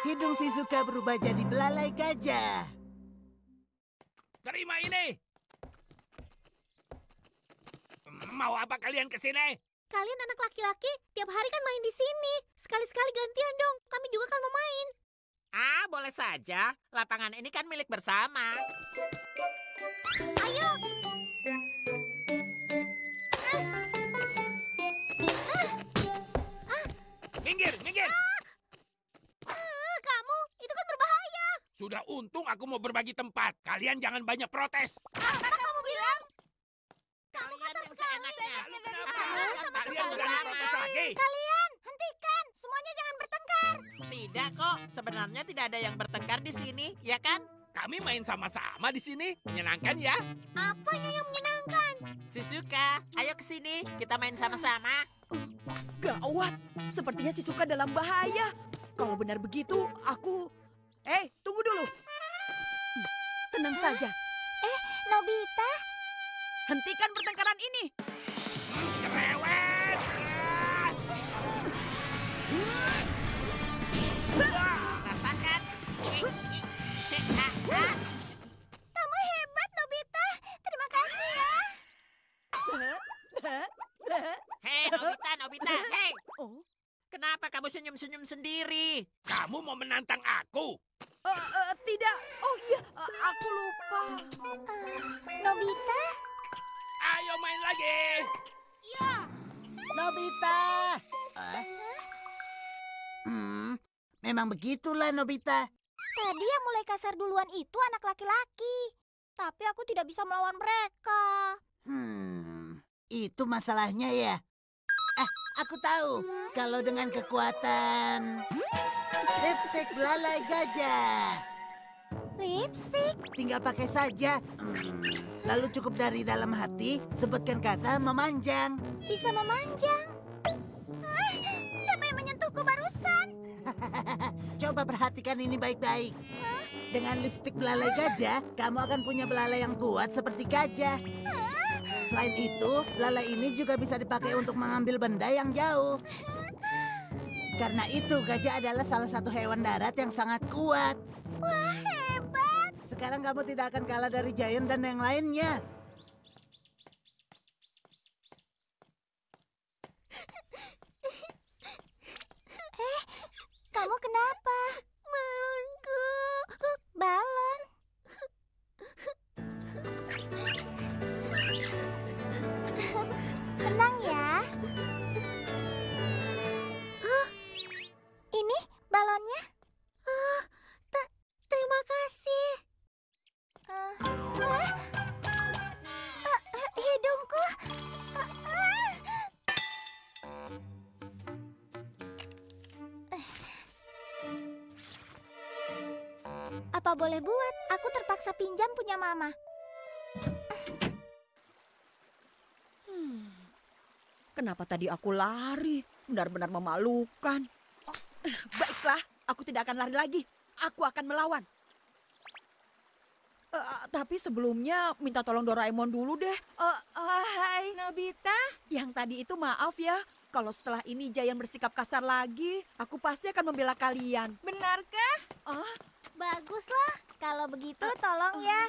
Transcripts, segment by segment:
Hidung Shizuka berubah jadi belalai gajah. Terima ini. Mau apa kalian ke sini? Kalian anak laki-laki tiap hari kan main di sini. Sekali-sekali gantian dong. Kami juga kan mau main. Ah, boleh saja. Lapangan ini kan milik bersama. Ayo. Minggir, minggir. Kamu, itu kan berbahaya. Sudah untung aku mau berbagi tempat. Kalian jangan banyak protes. Apa kamu bilang? Kalian yang seenaknya. Lalu kenapa? Sama Kalian kesalahan. berani protes lagi? Kalian, hentikan. Semuanya jangan bertengkar. Tidak kok, sebenarnya tidak ada yang bertengkar di sini, ya kan? Kami main sama-sama di sini. Menyenangkan ya? Apanya yang menyenangkan? Shizuka, ayo ke sini, kita main sama-sama. Gawat, sepertinya Shizuka dalam bahaya. Kalau benar begitu, aku... tunggu dulu. Tenang saja, Nobita? hentikan pertengkaran ini. Cerewet. Rasakan. Kamu hebat, Nobita. Terima kasih ya. Hei, Nobita, Nobita, hei. Oh, Kenapa kamu senyum-senyum sendiri? Kamu mau menantang aku? tidak. Oh iya, aku lupa. Nobita? Ayo main lagi. Nobita. Memang begitulah Nobita. Tadi yang mulai kasar duluan itu anak laki-laki. Tapi aku tidak bisa melawan mereka. Itu masalahnya ya. Aku tahu. Kalau dengan kekuatan lipstick belalai gajah. Lipstick? Tinggal pakai saja. Lalu cukup dari dalam hati, sebutkan kata memanjang. Bisa memanjang. Siapa yang menyentuhku barusan? Coba perhatikan ini baik-baik. Dengan lipstick belalai gajah, kamu akan punya belalai yang kuat seperti gajah. Selain itu, belalai ini juga bisa dipakai untuk mengambil benda yang jauh. Karena itu, gajah adalah salah satu hewan darat yang sangat kuat. Wah, hebat. Sekarang kamu tidak akan kalah dari Giant dan yang lainnya. Kamu kenapa? Balonku. Balon? Tenang ya. Ini balonnya? Terima kasih. Hidungku. Apa boleh buat? Aku terpaksa pinjam punya mama. Kenapa tadi aku lari? Benar-benar memalukan. Baiklah, aku tidak akan lari lagi. Aku akan melawan. Tapi sebelumnya minta tolong Doraemon dulu deh. Hai Nobita. Yang tadi itu maaf ya. Kalau setelah ini Giant bersikap kasar lagi, aku pasti akan membela kalian. Benarkah? Baguslah. Kalau begitu tolong ya.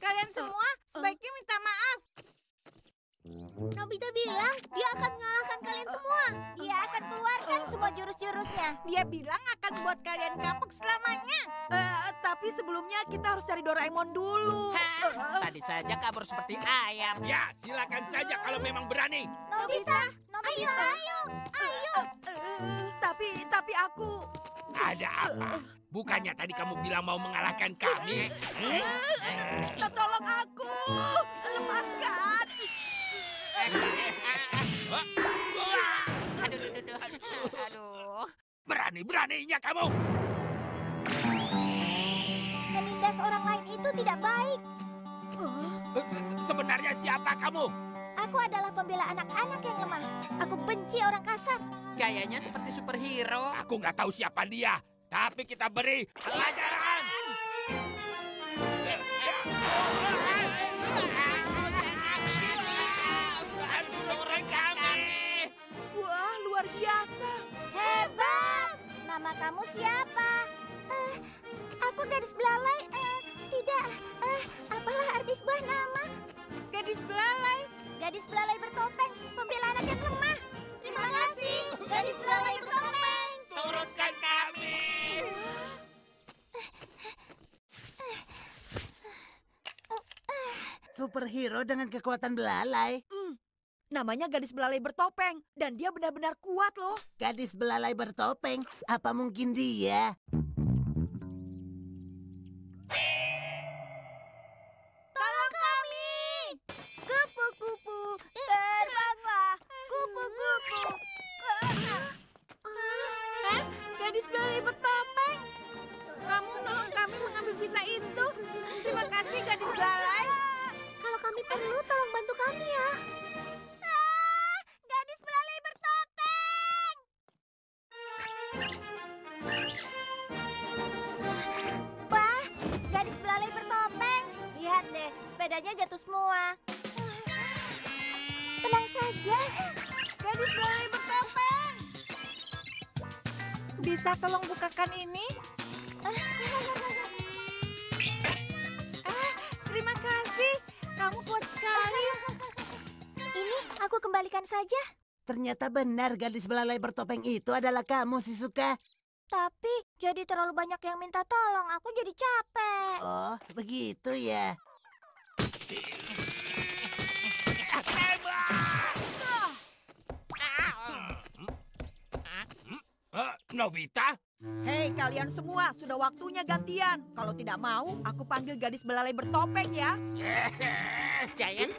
Kalian semua Sebaiknya minta maaf. Nobita bilang dia akan mengalahkan kalian semua. Dia akan keluarkan semua jurus-jurusnya. Dia bilang akan buat kalian kapok selamanya. Tapi sebelumnya kita harus cari Doraemon dulu. Tadi saja kabur seperti ayam. Ya, silakan saja kalau memang berani. Nobita, ayo. Tapi aku... Ada apa? Bukannya tadi kamu bilang mau mengalahkan kami? Tolong aku. Lepaskan. Aduh. Berani-beraninya kamu. Menindas orang lain itu tidak baik. Sebenarnya siapa kamu? Aku adalah pembela anak-anak yang lemah. Aku benci orang kasar. Gayanya seperti superhero. Aku nggak tahu siapa dia. Tapi kita beri pelajaran. Turun kami. Wah, luar biasa. Hebat. Nama kamu Superhero dengan kekuatan belalai. Namanya gadis belalai bertopeng. Dan dia benar-benar kuat loh. Gadis belalai bertopeng. Apa mungkin dia? Tolong kami! Kupu-kupu, terbanglah! Kupu-kupu! Gadis belalai bertopeng. Kamu nolong kami mengambil pita itu. Terima kasih gadis belalai. Kalau kami perlu, tolong bantu kami ya. Gadis belalai bertopeng! Wah, gadis belalai bertopeng. Lihat deh, sepedanya jatuh semua. Tenang saja. Gadis belalai bertopeng. Bisa tolong bukakan ini? Terima kasih. Kamu kuat sekali. Ini aku kembalikan saja. Ternyata benar gadis belalai bertopeng itu adalah kamu, Shizuka. Tapi jadi terlalu banyak yang minta tolong. Aku jadi capek. Oh, begitu ya. Nobita? Hei kalian semua, sudah waktunya gantian. Kalau tidak mau, aku panggil gadis belalai bertopeng ya. Giant,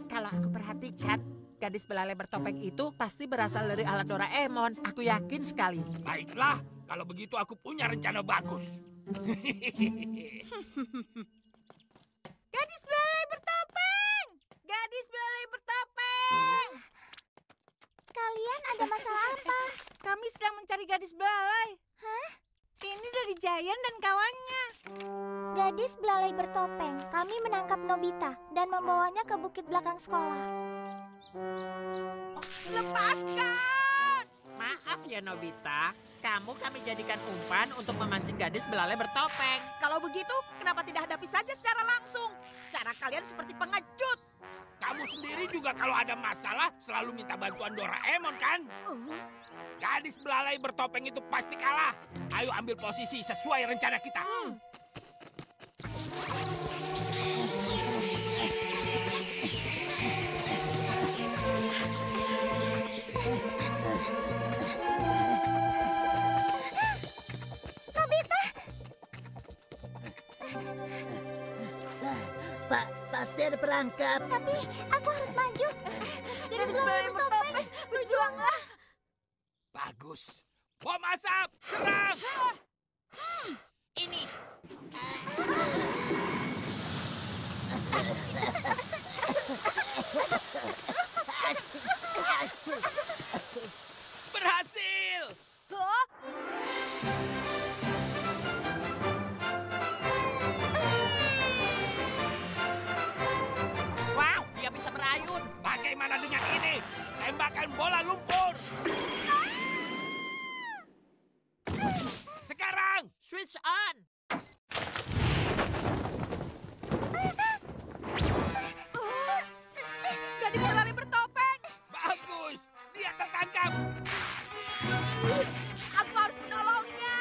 kalau aku perhatikan, gadis belalai bertopeng itu pasti berasal dari alat Doraemon. Aku yakin sekali. Baiklah, kalau begitu aku punya rencana bagus. Gadis belalai bertopeng! Gadis belalai bertopeng! Kalian ada masalah apa? Kami sedang mencari gadis belalai. Hah? Ini dari Giant dan kawannya. Gadis belalai bertopeng. Kami menangkap Nobita dan membawanya ke bukit belakang sekolah. Lepaskan! Maaf ya Nobita, kamu kami jadikan umpan untuk memancing gadis belalai bertopeng. Kalau begitu, kenapa tidak hadapi saja secara langsung? Cara kalian seperti pengecut. Kamu sendiri juga kalau ada masalah selalu minta bantuan Doraemon kan? Gadis belalai bertopeng itu pasti kalah. Ayo ambil posisi sesuai rencana kita. Pak, pasti ada perangkap. Tapi aku harus maju. Gadis belalai bertopeng, berjuanglah. Bagus. Bom asap, serang! Ini. Berhasil! Wow, dia bisa berayun. Bagaimana dengan ini? Tembakan bola lumpur! Sekarang! Switch on. Gadis belalai bertopeng. Bagus! Dia tertangkap! Aku harus menolongnya.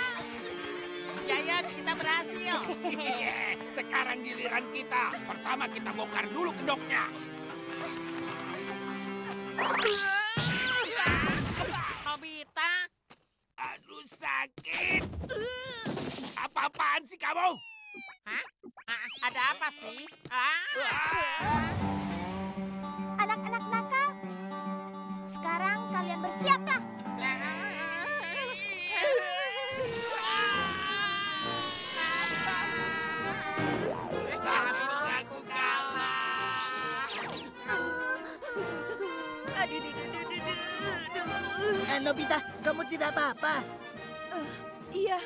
Giant, kita berhasil. Sekarang giliran kita. Pertama kita bongkar dulu kedoknya. Nobita, Aduh sakit! Apa-apaan sih kamu? hah? Ada apa sih? Anak-anak nakal. Sekarang kalian bersiaplah. Kami mengaku kalah. Nobita, kamu tidak apa-apa. Iya,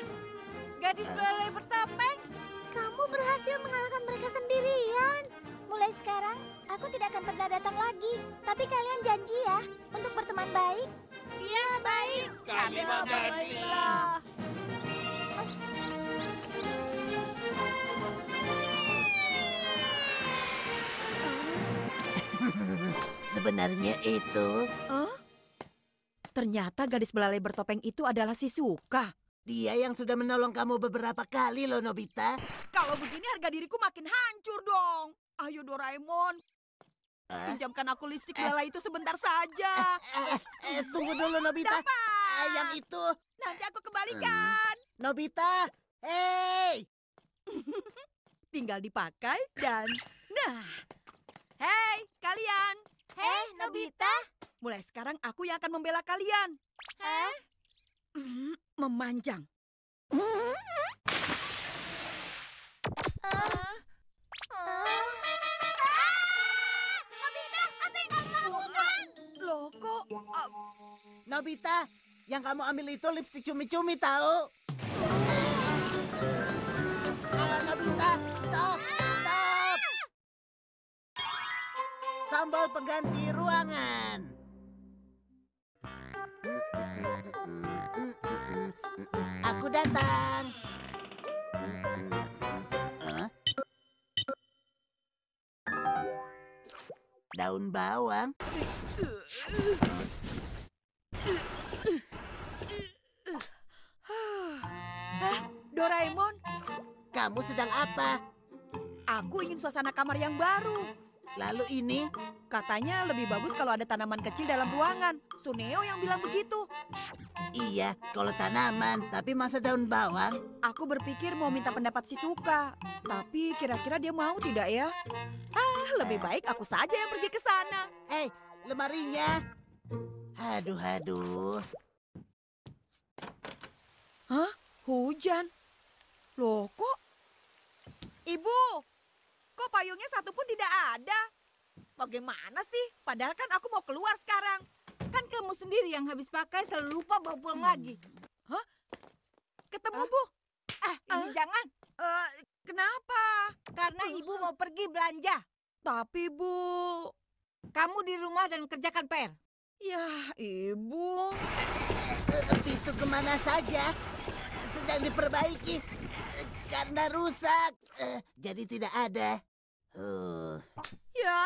gadis belalai bertopeng. Kamu berhasil mengalahkan mereka sendirian. Mulai sekarang, aku tidak akan pernah datang lagi. Tapi kalian janji ya, untuk berteman baik. Iya, baik. Kami mengerti. Sebenarnya itu... Ternyata gadis belalai bertopeng itu adalah Shizuka. Dia yang sudah menolong kamu beberapa kali loh, Nobita. Kalau begini harga diriku makin hancur dong. Ayo Doraemon, Ah, pinjamkan aku lipstik belalai itu sebentar saja. tunggu dulu Nobita. Dapat. Yang itu, Nanti aku kembalikan. Nobita. Hei, Tinggal dipakai dan... Nah, hei kalian. Hei, Nobita. Mulai sekarang aku yang akan membela kalian. Hah? Memanjang. Nobita, apa yang kamu lakukan? Loh kok... Nobita. Yang kamu ambil itu lipstik cumi-cumi tahu? Nobita, stop, stop. Tombol pengganti ruangan. Aku datang. Hah? Daun bawang. Doraemon, Kamu sedang apa? aku ingin suasana kamar yang baru. Lalu ini, Katanya lebih bagus kalau ada tanaman kecil dalam ruangan. Suneo yang bilang begitu. iya, kalau tanaman, tapi masa daun bawang? Aku berpikir mau minta pendapat si Suka. Tapi kira-kira dia mau tidak ya? Lebih baik aku saja yang pergi ke sana. Hei, lemarinya. Aduh, aduh. Hujan. Loh kok? Ibu, kok payungnya satu pun tidak ada? Bagaimana sih? Padahal kan aku mau keluar sekarang. Kan kamu sendiri yang habis pakai selalu lupa bawa pulang lagi. Ketemu, Bu. Ini jangan, Kenapa? karena ibu mau pergi belanja. Tapi, Bu. Kamu di rumah dan kerjakan PR. Ya, Ibu. Pintu kemana saja? Sedang diperbaiki. Karena rusak. Jadi tidak ada. Ya.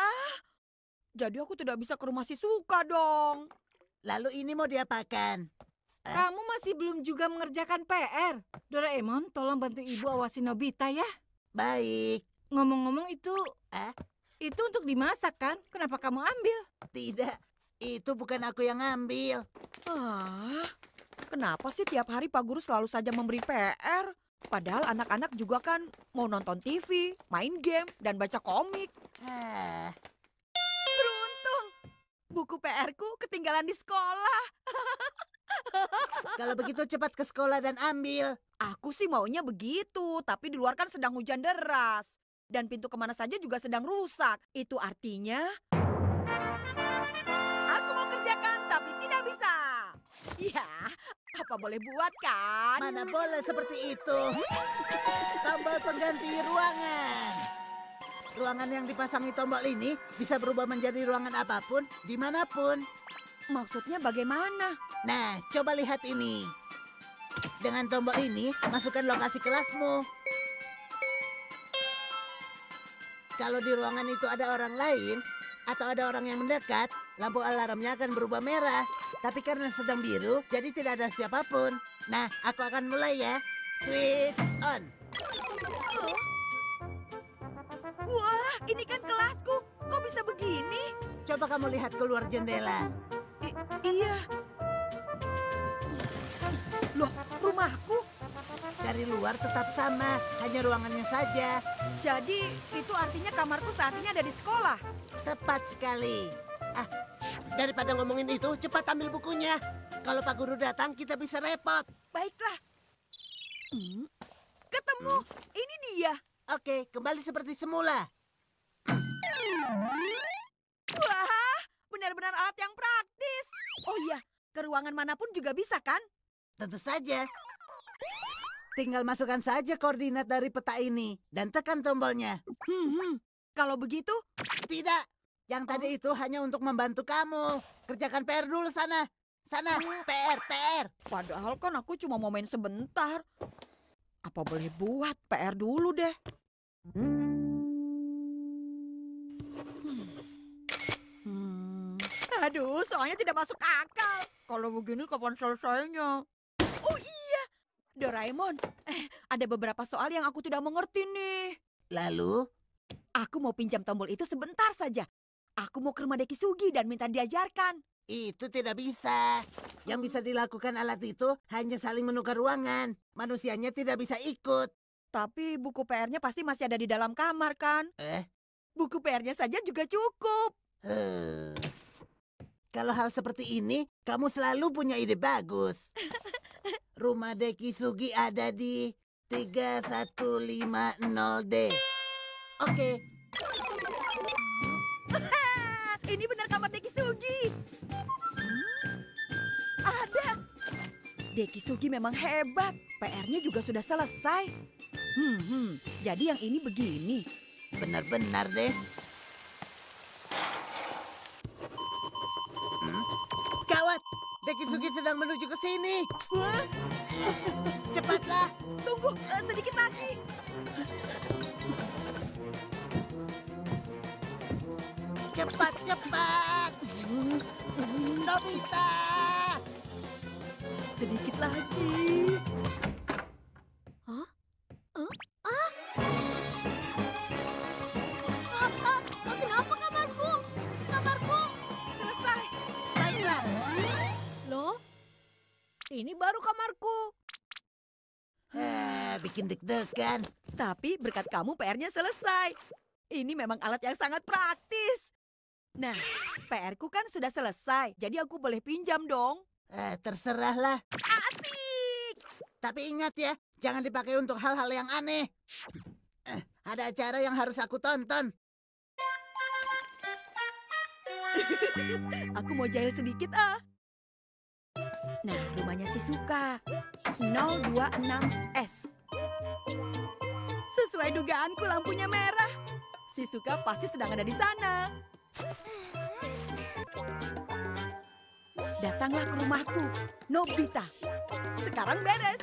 Jadi aku tidak bisa ke rumah si Suka dong. Lalu ini mau diapakan? Kamu masih belum juga mengerjakan PR. Doraemon, tolong bantu ibu awasi Nobita ya. Baik. Ngomong-ngomong itu... Ah? Itu untuk dimasak kan? Kenapa kamu ambil? Tidak. Itu bukan aku yang ambil. Kenapa sih tiap hari Pak Guru selalu saja memberi PR? Padahal anak-anak juga kan mau nonton TV, main game, dan baca komik. Ah, Beruntung, buku PR-ku ketinggalan di sekolah. kalau begitu cepat ke sekolah dan ambil. Aku sih maunya begitu, tapi di luar kan sedang hujan deras. Dan pintu kemana saja juga sedang rusak. Itu artinya... Aku mau kerjakan, tapi tidak bisa. Ya, apa boleh buat kan? Mana boleh seperti itu. Tombol pengganti ruangan. Ruangan yang dipasangi tombol ini bisa berubah menjadi ruangan apapun, dimanapun. Maksudnya bagaimana? Nah, coba lihat ini. Dengan tombol ini, masukkan lokasi kelasmu. Kalau di ruangan itu ada orang lain, atau ada orang yang mendekat, lampu alarmnya akan berubah merah. Tapi karena sedang biru, jadi tidak ada siapapun. Nah, aku akan mulai ya. Switch on. Wah, ini kan kelasku. Kok bisa begini? Coba kamu lihat keluar jendela. Iya. Loh, rumahku? Dari luar tetap sama, hanya ruangannya saja. Jadi itu artinya kamarku saat ini ada di sekolah. Tepat sekali. Daripada ngomongin itu, cepat ambil bukunya. Kalau Pak Guru datang, kita bisa repot. Baiklah. Ketemu. Ini dia. Oke, kembali seperti semula. Wah, benar-benar alat yang praktis. Oh iya, ke ruangan manapun juga bisa kan? Tentu saja. Tinggal masukkan saja koordinat dari peta ini dan tekan tombolnya. Kalau begitu, Tidak, yang tadi itu hanya untuk membantu kamu. Kerjakan PR dulu sana. Sana, PR. padahal kan aku cuma mau main sebentar. Apa boleh buat PR dulu deh. Aduh, soalnya tidak masuk akal. Kalau begini kapan selesainya? Oh iya, Doraemon. Ada beberapa soal yang aku tidak mengerti nih. Lalu, Aku mau pinjam tombol itu sebentar saja. Aku mau ke rumah Deki Sugi dan minta diajarkan. Itu tidak bisa. Yang bisa dilakukan alat itu hanya saling menukar ruangan. Manusianya tidak bisa ikut. Tapi buku PR-nya pasti masih ada di dalam kamar, kan? Buku PR-nya saja juga cukup. Kalau hal seperti ini, kamu selalu punya ide bagus. Rumah Deki Sugi ada di 3150D. Oke. Ini benar kamar Deki Sugi. Ada. Deki Sugi memang hebat. PR-nya juga sudah selesai. Jadi yang ini begini. Benar-benar deh. Gawat, Deki Sugi sedang menuju ke sini. Wah, Cepatlah. tunggu sedikit lagi. Cepat. Nobita. Sedikit lagi. Kenapa kamarku? Kamarku. Selesai. Baiklah. Loh? Ini baru kamarku. Bikin deg-degan. Tapi berkat kamu PR-nya selesai. Ini memang alat yang sangat praktis. Nah, PR-ku kan sudah selesai. Jadi aku boleh pinjam dong. Terserahlah. Asik. Tapi ingat ya, jangan dipakai untuk hal-hal yang aneh. Ada acara yang harus aku tonton. Aku mau jahil sedikit Nah, rumahnya si Suka. 026S. Sesuai dugaanku lampunya merah. Si Suka pasti sedang ada di sana. Datanglah ke rumahku, Nobita. Sekarang beres.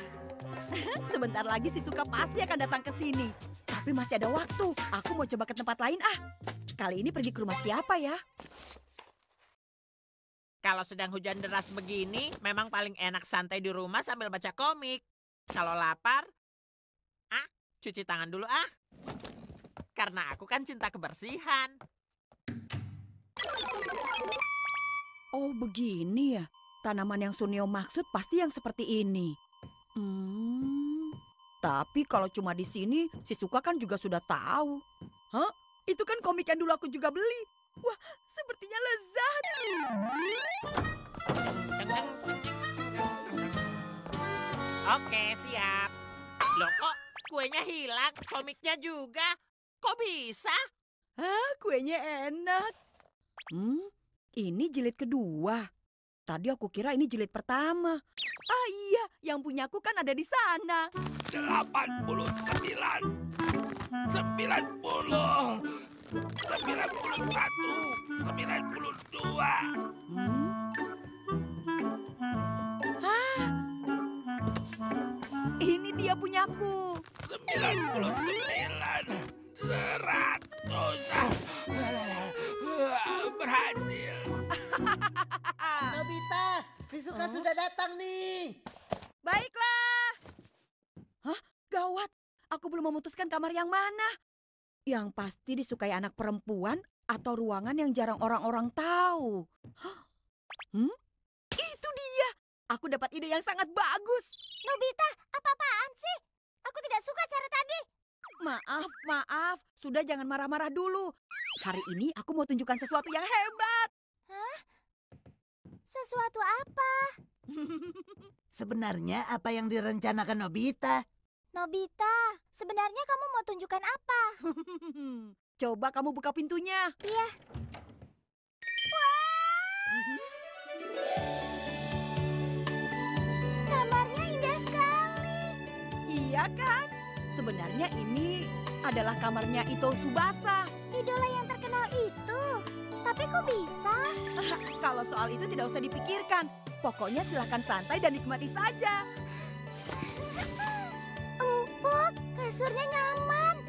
Sebentar lagi si Suka pasti akan datang ke sini. Tapi masih ada waktu. Aku mau coba ke tempat lain Kali ini pergi ke rumah siapa ya? Kalau sedang hujan deras begini, memang paling enak santai di rumah sambil baca komik. Kalau lapar, cuci tangan dulu Karena aku kan cinta kebersihan. Oh, begini ya. Tanaman yang Sunio maksud pasti yang seperti ini. Tapi kalau cuma di sini, si Suka kan juga sudah tahu. Hah? Itu kan komik yang dulu aku juga beli. Wah, sepertinya lezat. Oke, siap. Loh kok kuenya hilang, komiknya juga? Kok bisa? Kuenya enak. Ini jilid kedua. Tadi aku kira ini jilid pertama. Iya, yang punyaku kan ada di sana. 89, 90, 91, 92. Ini dia punyaku. 99, 100. Berhasil. Nobita, si Suka sudah datang nih. Baiklah. Gawat. Aku belum memutuskan kamar yang mana. Yang pasti disukai anak perempuan atau ruangan yang jarang orang-orang tahu. Itu dia. Aku dapat ide yang sangat bagus. Nobita, apa-apaan sih? Aku tidak suka cara tadi. Maaf. Sudah jangan marah-marah dulu. Hari ini aku mau tunjukkan sesuatu yang hebat. Sesuatu apa? Sebenarnya apa yang direncanakan Nobita? Nobita, sebenarnya kamu mau tunjukkan apa? Coba kamu buka pintunya. Iya. Kamarnya indah sekali. Iya kan? Sebenarnya ini adalah kamarnya Ito Tsubasa. Idola yang terkenal itu. Tapi kok bisa? Kalau soal itu tidak usah dipikirkan. Pokoknya silahkan santai dan nikmati saja. Empuk, kasurnya nyaman.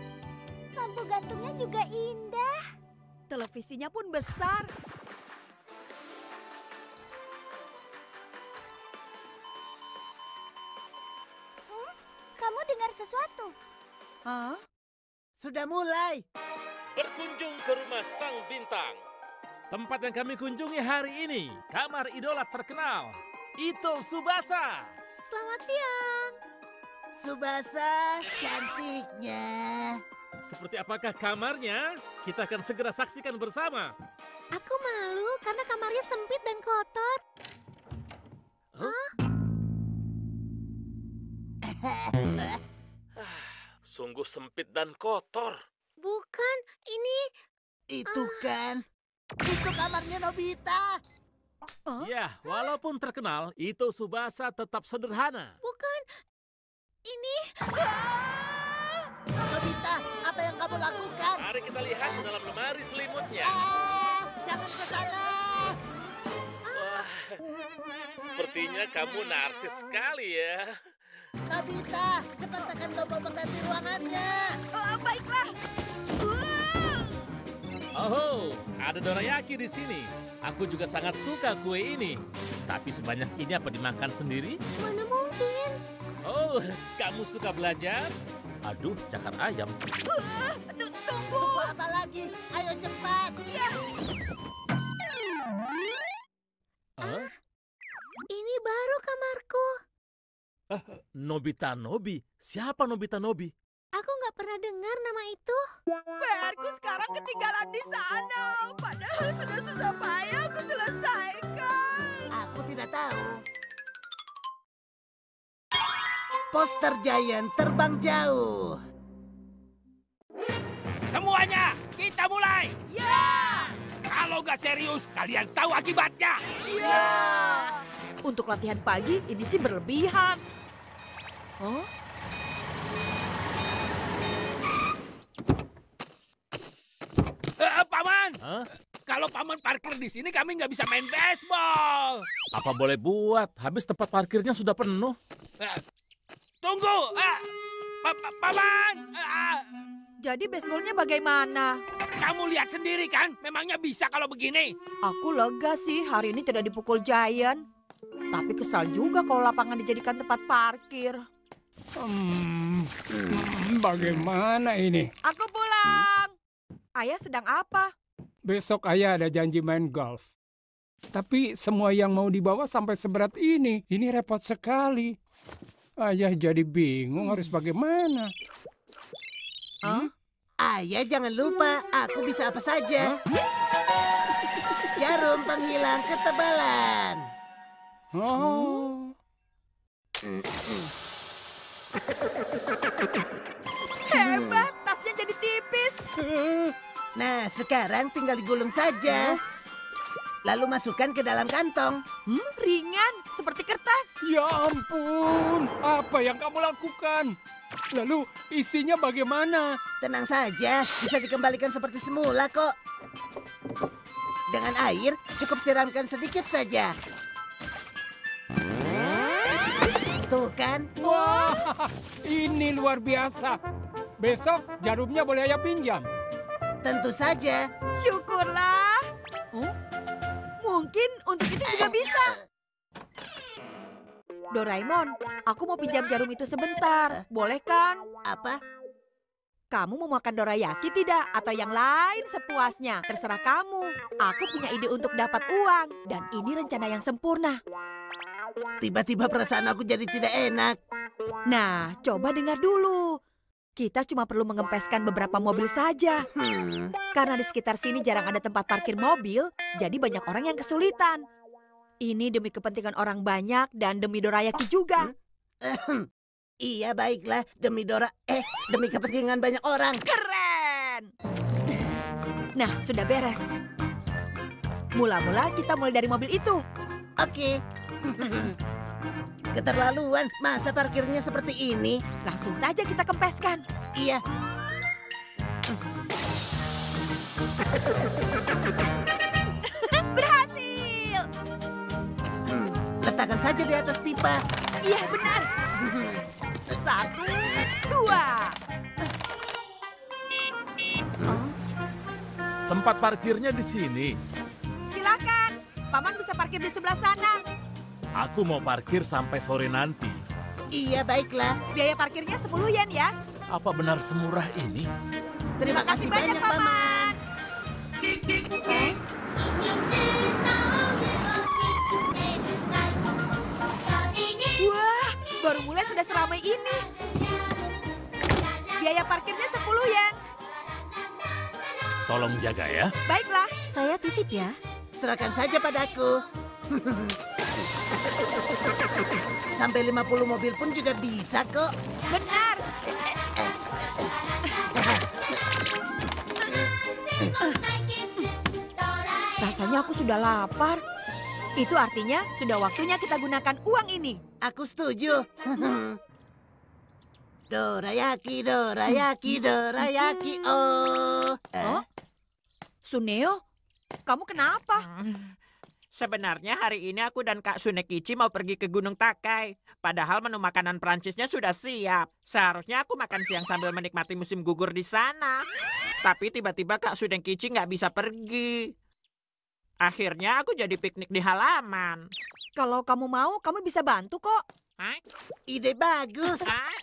Lampu gantungnya juga indah. Televisinya pun besar. Kamu dengar sesuatu? Hah? Sudah mulai. berkunjung ke rumah Sang Bintang. Tempat yang kami kunjungi hari ini, kamar idola terkenal, Ito Tsubasa. Selamat siang. Subasa, cantiknya. Seperti apakah kamarnya? Kita akan segera saksikan bersama. Aku malu karena kamarnya sempit dan kotor. Sungguh sempit dan kotor. Bukan, ini Itu kan. Itu kamarnya Nobita. Ya, walaupun terkenal, Ito Tsubasa tetap sederhana. bukan. Ini Nobita, apa yang kamu lakukan? Mari kita lihat dalam lemari selimutnya. Jangan ke sana. Wah, sepertinya kamu narsis sekali ya. Nobita, cepat tekan tombol pengganti ruangannya. Baiklah. Oh, ada dorayaki di sini. Aku juga sangat suka kue ini. Tapi sebanyak ini apa dimakan sendiri? mana mungkin? Oh, kamu suka belajar? Aduh, cakar ayam. Tunggu apa lagi? Ayo cepat. Hah? Ini baru kamarku. Nobita Nobi? Siapa Nobita Nobi? Aku nggak pernah dengar nama itu. PR-ku sekarang ketinggalan di sana. Padahal sudah susah payah aku selesaikan. Aku tidak tahu. Poster Giant terbang jauh. Semuanya, kita mulai. Ya! Kalau nggak serius, kalian tahu akibatnya. Ya! Untuk latihan pagi, ini sih berlebihan. Oh? Paman, Hah? kalau paman parkir di sini, kami nggak bisa main baseball. Apa boleh buat? Habis tempat parkirnya sudah penuh. Tunggu, paman. Jadi baseballnya bagaimana? Kamu lihat sendiri kan, memangnya bisa kalau begini. Aku lega sih hari ini tidak dipukul Giant. Tapi kesal juga kalau lapangan dijadikan tempat parkir. Bagaimana ini? Aku pulang. Ayah sedang apa? Besok ayah ada janji main golf. Tapi semua yang mau dibawa sampai seberat ini. Ini repot sekali. Ayah jadi bingung harus bagaimana. Ayah jangan lupa, aku bisa apa saja. Jarum penghilang ketebalan. Oh. Hebat, tasnya jadi tipis. Nah, sekarang tinggal digulung saja. Lalu masukkan ke dalam kantong. Ringan, seperti kertas. Ya ampun, apa yang kamu lakukan? Lalu isinya bagaimana? Tenang saja, bisa dikembalikan seperti semula kok. Dengan air, cukup siramkan sedikit saja. Tuh kan? Wah, ini luar biasa. Besok jarumnya boleh ayah pinjam. Tentu saja. Syukurlah. Mungkin untuk itu juga bisa. Doraemon, aku mau pinjam jarum itu sebentar. Boleh kan? Apa? Kamu mau makan dorayaki tidak? Atau yang lain sepuasnya? Terserah kamu. Aku punya ide untuk dapat uang. Dan ini rencana yang sempurna. Tiba-tiba perasaan aku jadi tidak enak. Nah, coba dengar dulu. Kita cuma perlu mengempeskan beberapa mobil saja. Karena di sekitar sini jarang ada tempat parkir mobil, jadi banyak orang yang kesulitan. Ini demi kepentingan orang banyak dan demi dorayaki juga. Iya, baiklah. Demi kepentingan banyak orang. Keren! Nah, sudah beres. Mula-mula kita mulai dari mobil itu. Oke. Keterlaluan, masa parkirnya seperti ini? Langsung saja kita kempeskan. Iya. Berhasil! Letakkan saja di atas pipa. Iya, benar. 1, 2. Tempat parkirnya di sini. Silakan. Paman bisa parkir di sebelah sana. Aku mau parkir sampai sore nanti. Iya, baiklah. Biaya parkirnya 10 yen ya. Apa benar semurah ini? Terima kasih banyak, Paman. Wah, baru mulai sudah seramai ini. Biaya parkirnya 10 yen. Tolong jaga ya. Baiklah. Saya titip ya. Serahkan saja padaku. Sampai 50 mobil pun juga bisa kok. Benar. Rasanya aku sudah lapar. Itu artinya sudah waktunya kita gunakan uang ini. Aku setuju. Dorayaki, dorayaki, dorayaki, oh. Oh? Suneo, kamu kenapa? Sebenarnya hari ini aku dan Kak Sunekichi mau pergi ke Gunung Takai. Padahal menu makanan Prancisnya sudah siap. Seharusnya aku makan siang sambil menikmati musim gugur di sana. Tapi tiba-tiba Kak Sunekichi nggak bisa pergi. Akhirnya aku jadi piknik di halaman. Kalau kamu mau, kamu bisa bantu kok. Hah? Ide bagus. Hah?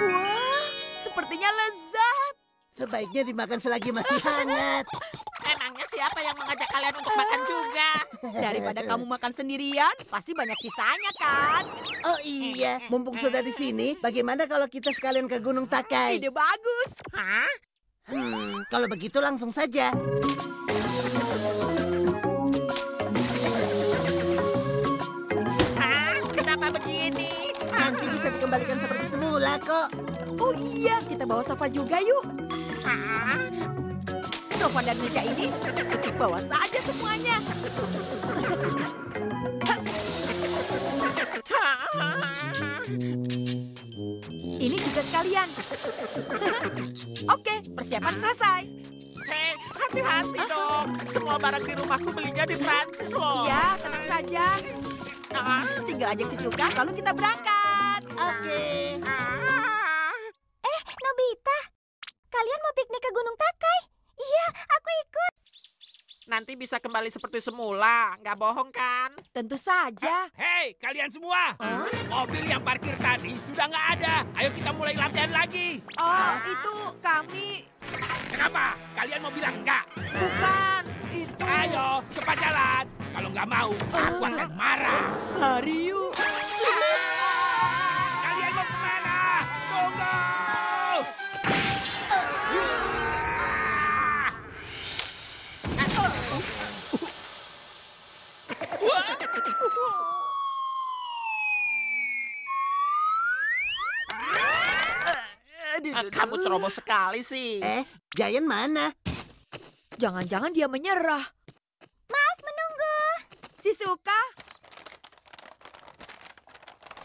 Wah, sepertinya lezat. Sebaiknya dimakan selagi masih hangat. Emangnya siapa yang mengajak kalian untuk makan juga? Daripada kamu makan sendirian, pasti banyak sisanya kan? Oh iya, mumpung sudah di sini, bagaimana kalau kita sekalian ke Gunung Takai? Ide bagus. Hah? Kalau begitu langsung saja. Hah? Kenapa begini? Nanti bisa dikembalikan seperti semula kok. Oh iya, kita bawa sofa juga yuk. Hah? Sofa dan meja ini, bawa saja semuanya. Ini juga sekalian. Oke, persiapan selesai. Hei, hati-hati dong. Semua barang di rumahku belinya di Prancis loh. Iya, tenang saja. Tinggal ajak si Suka, lalu kita berangkat. Oke. Nobita, kalian mau piknik ke Gunung Takai? Iya, aku ikut. Nanti bisa kembali seperti semula. Nggak bohong kan? Tentu saja. Hei, kalian semua. Mobil yang parkir tadi sudah nggak ada. Ayo kita mulai latihan lagi. Oh, itu kami... Kenapa? Kalian mau bilang enggak? Bukan, itu... Ayo, cepat jalan. Kalau nggak mau, aku akan marah. Lari yuk. Kalian mau kemana? Tunggu! Kamu ceroboh sekali sih. Giant mana? Jangan-jangan dia menyerah. Maaf menunggu. Si Suka,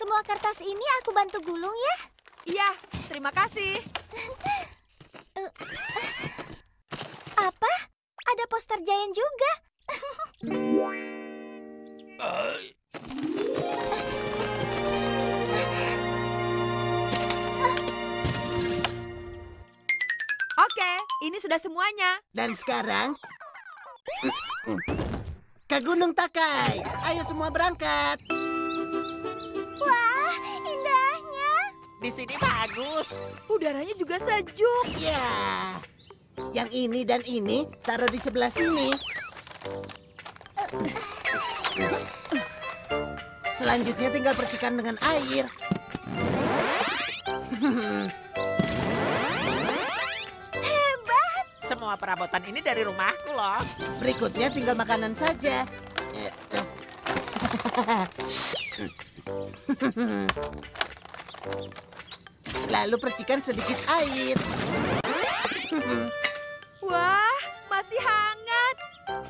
Semua kertas ini aku bantu gulung ya. iya, terima kasih. Apa? Ada poster Giant juga. Oke, ini sudah semuanya. Dan sekarang ke Gunung Takai. Ayo semua berangkat. Wah, indahnya. Di sini bagus. Udaranya juga sejuk. Ya. Yang ini dan ini taruh di sebelah sini. Selanjutnya tinggal percikan dengan air. Hebat. Semua perabotan ini dari rumahku loh. Berikutnya tinggal makanan saja. Lalu percikan sedikit air. Wah, masih hangat.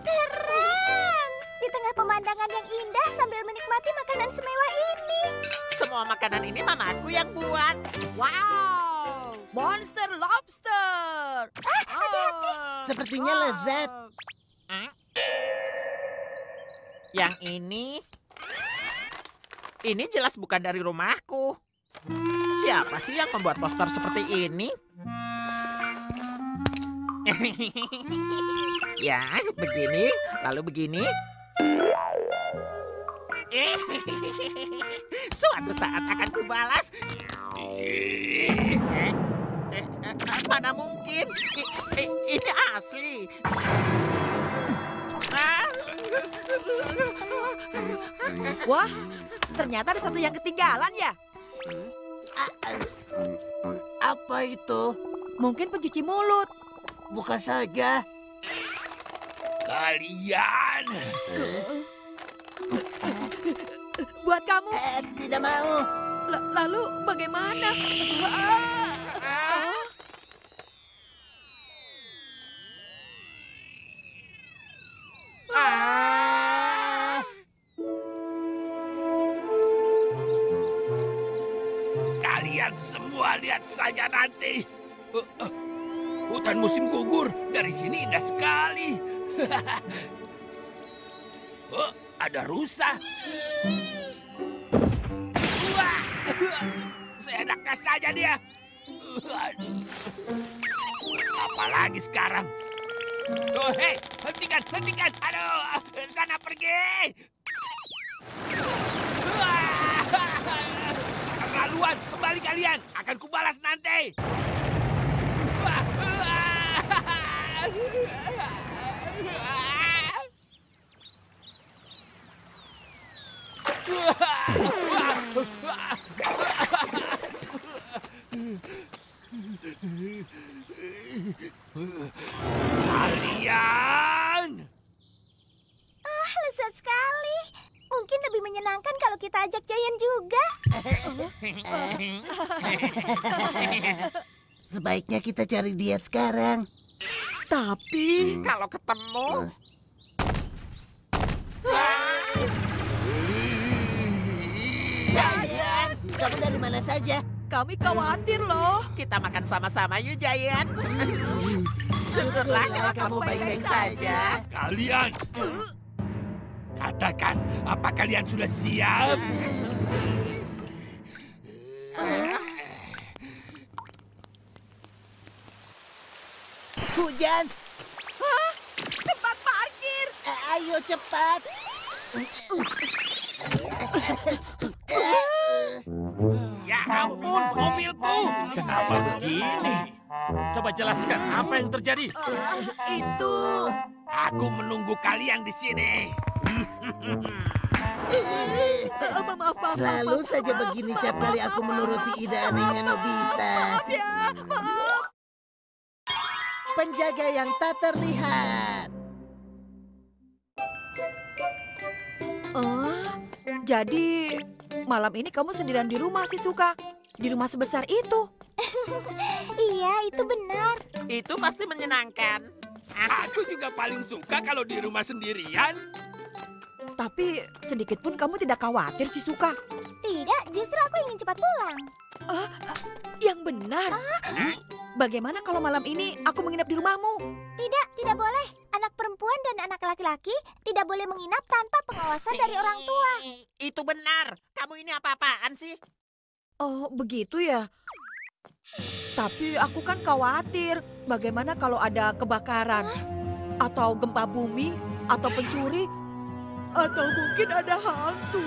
Keren. Di tengah pemandangan yang indah sambil menikmati makanan semewah ini. Semua makanan ini mamaku yang buat. Wow, monster lobster. Hati-hati. Sepertinya lezat. Yang ini jelas bukan dari rumahku. Siapa sih yang membuat poster seperti ini? Ya, begini, lalu begini. Suatu saat akan kubalas. Mana mungkin? Ini asli. Wah, ternyata ada satu yang ketinggalan ya. Apa itu? Mungkin pencuci mulut. Buka saja. Kalian. Buat kamu. Tidak mau. Lalu bagaimana? Kalian semua lihat saja nanti. Hutan musim gugur. Dari sini indah sekali. Oh, ada rusa. Wah, seenaknya saja dia. Apalagi sekarang. Oh, hei, hentikan. Aduh, sana pergi. Keterlaluan, kembali kalian. Akan kubalas nanti. Kalian! Lezat sekali. Mungkin lebih menyenangkan kalau kita ajak Giant juga. Sebaiknya kita cari dia sekarang. Tapi Kalau ketemu, Giant, kamu dari mana saja? kami khawatir loh. kita makan sama-sama yuk, Giant. Syukurlah kalau kamu baik-baik saja. Kalian! Katakan, apa kalian sudah siap? Hujan. Tempat parkir. Ayo cepat. Ya ampun, mobilku! Kenapa begini? Coba jelaskan apa yang terjadi. Itu. Aku menunggu kalian di sini. Maaf. Selalu saja begini tiap kali aku menuruti ide anehnya Nobita. Maaf. Penjaga yang tak terlihat. Jadi malam ini kamu sendirian di rumah sih, Suka? Di rumah sebesar itu? Iya, itu benar. Itu pasti menyenangkan. Aku juga paling suka kalau di rumah sendirian. Tapi sedikit pun kamu tidak khawatir sih, Suka? Tidak, justru aku ingin cepat pulang. Yang benar. Bagaimana kalau malam ini aku menginap di rumahmu? Tidak boleh. Anak perempuan dan anak laki-laki tidak boleh menginap tanpa pengawasan dari orang tua. Itu benar. Kamu ini apa-apaan sih? Oh, begitu ya. Tapi aku kan khawatir. Bagaimana kalau ada kebakaran? Atau gempa bumi? Atau pencuri? Atau mungkin ada hantu?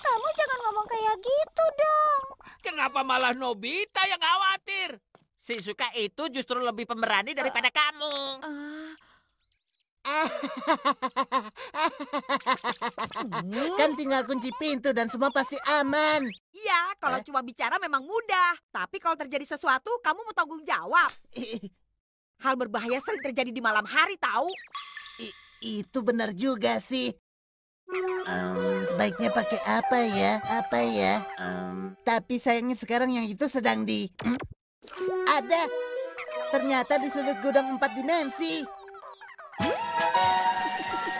Kamu jangan ngomong kayak gitu dong. Kenapa malah Nobita yang khawatir? Si Suka itu justru lebih pemberani daripada kamu. Kan tinggal kunci pintu dan semua pasti aman. Ya, kalau cuma bicara memang mudah. Tapi kalau terjadi sesuatu, kamu mau tanggung jawab. Hal berbahaya sering terjadi di malam hari, tahu? Itu benar juga sih. Sebaiknya pakai apa ya? Tapi sayangnya sekarang yang itu sedang di... Ada. Ternyata di sudut gudang 4 dimensi.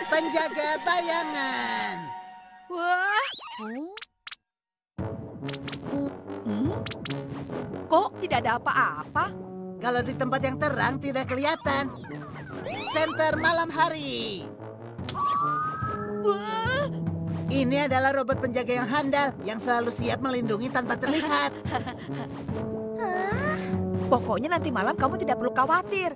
Penjaga bayangan. Wah. Kok tidak ada apa-apa? Kalau di tempat yang terang tidak kelihatan. Senter malam hari. Wah. Ini adalah robot penjaga yang handal yang selalu siap melindungi tanpa terlihat. Pokoknya nanti malam kamu tidak perlu khawatir.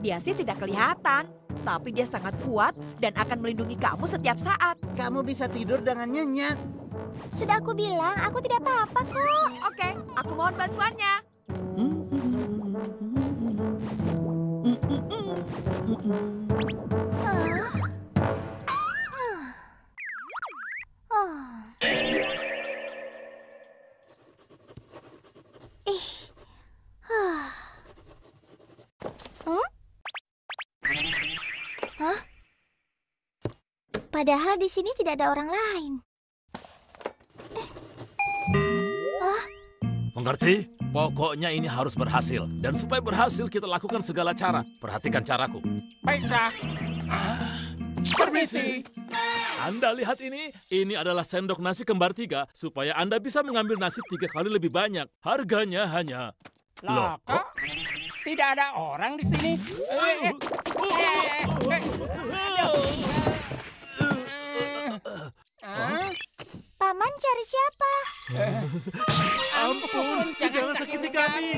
Dia sih tidak kelihatan, tapi dia sangat kuat dan akan melindungi kamu setiap saat. Kamu bisa tidur dengan nyenyak. Sudah aku bilang, aku tidak apa-apa kok. Oke, aku mohon bantuannya. Padahal di sini tidak ada orang lain. Mengerti? Pokoknya ini harus berhasil. Dan supaya berhasil kita lakukan segala cara. Perhatikan caraku. Baiklah. Permisi. Anda lihat ini adalah sendok nasi kembar 3 supaya Anda bisa mengambil nasi 3 kali lebih banyak. Harganya hanya... Lah, kok tidak ada orang di sini? Paman cari siapa? Ampun, jangan sakiti kami.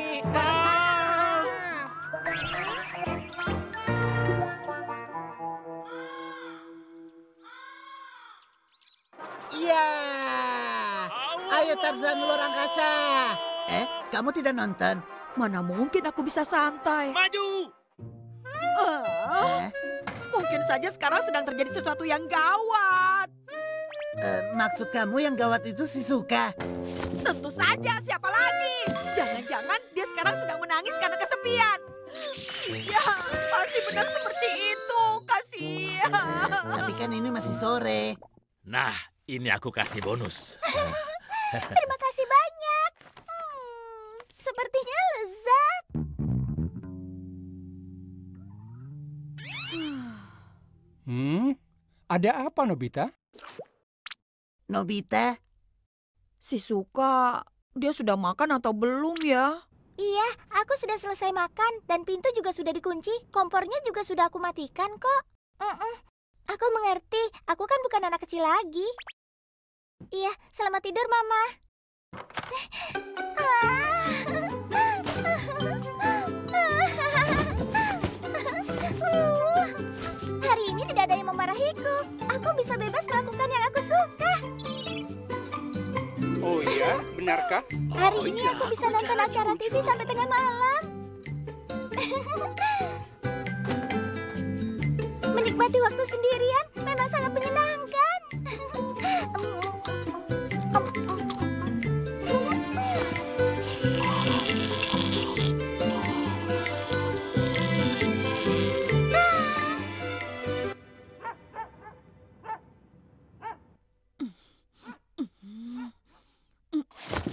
Iya. Ayo Tarzan luar angkasa. Kamu tidak nonton? Mana mungkin aku bisa santai? Maju! Mungkin saja sekarang sedang terjadi sesuatu yang gawat. Maksud kamu yang gawat itu Shizuka? Tentu saja, siapa lagi? Jangan-jangan dia sekarang sedang menangis karena kesepian. Ya, pasti benar seperti itu. Kasihan. Tapi kan ini masih sore. Nah, ini aku kasih bonus. Terima kasih banyak. Sepertinya lezat. Ada apa, Nobita? Nobita? Shizuka, dia sudah makan atau belum ya? Iya, aku sudah selesai makan dan pintu juga sudah dikunci. Kompornya juga sudah aku matikan kok. Aku mengerti, aku kan bukan anak kecil lagi. Iya, selamat tidur, Mama. Hari ini tidak ada yang memarahiku. Aku bisa bebas melakukan yang aku suka. Oh iya, benarkah? Hari ini aku bisa nonton acara TV sampai tengah malam. Menikmati waktu sendirian memang sangat menyenangkan.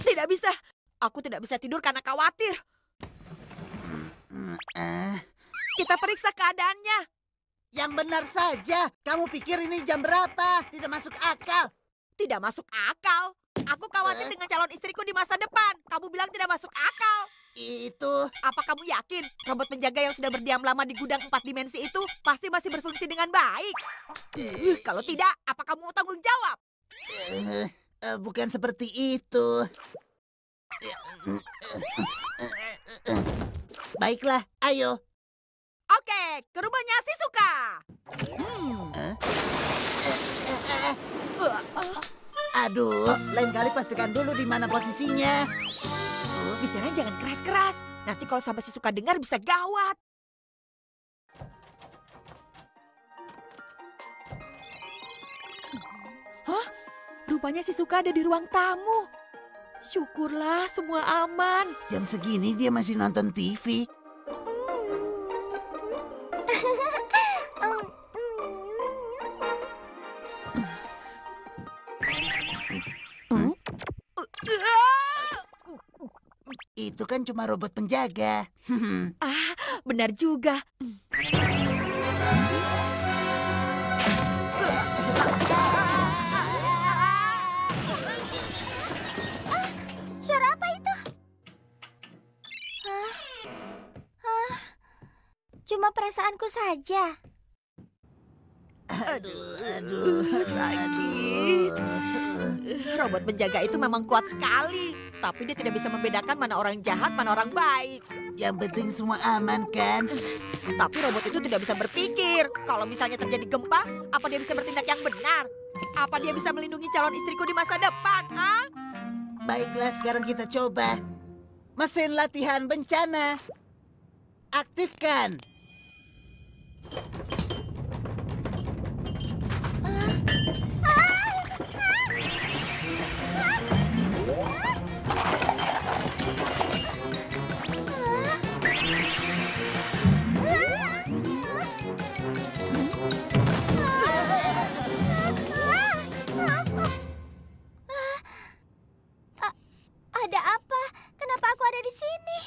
Tidak bisa. Aku tidak bisa tidur karena khawatir. Kita periksa keadaannya. Yang benar saja. Kamu pikir ini jam berapa? Tidak masuk akal. Tidak masuk akal. Aku khawatir dengan calon istriku di masa depan. Kamu bilang tidak masuk akal. Itu... Apa kamu yakin robot penjaga yang sudah berdiam lama di gudang 4 dimensi itu pasti masih berfungsi dengan baik? Kalau tidak, apa kamu mau tanggung jawab? Bukan seperti itu. Baiklah, ayo. Oke, ke rumahnya Shizuka. Aduh, lain kali pastikan dulu di mana posisinya. Bicaranya jangan keras-keras. Nanti kalau sampai Shizuka dengar bisa gawat. Hah? Rupanya Shizuka ada di ruang tamu. Syukurlah semua aman. Jam segini dia masih nonton TV. Itu kan cuma robot penjaga. Benar juga. Suara apa itu? Cuma perasaanku saja. Aduh, sakit. Robot penjaga itu memang kuat sekali. Tapi dia tidak bisa membedakan mana orang jahat, mana orang baik. Yang penting semua aman kan? Tapi robot itu tidak bisa berpikir. Kalau misalnya terjadi gempa, apa dia bisa bertindak yang benar? Apa dia bisa melindungi calon istriku di masa depan? Baiklah, sekarang kita coba. Mesin latihan bencana. Aktifkan. Ada apa? Kenapa aku ada di sini?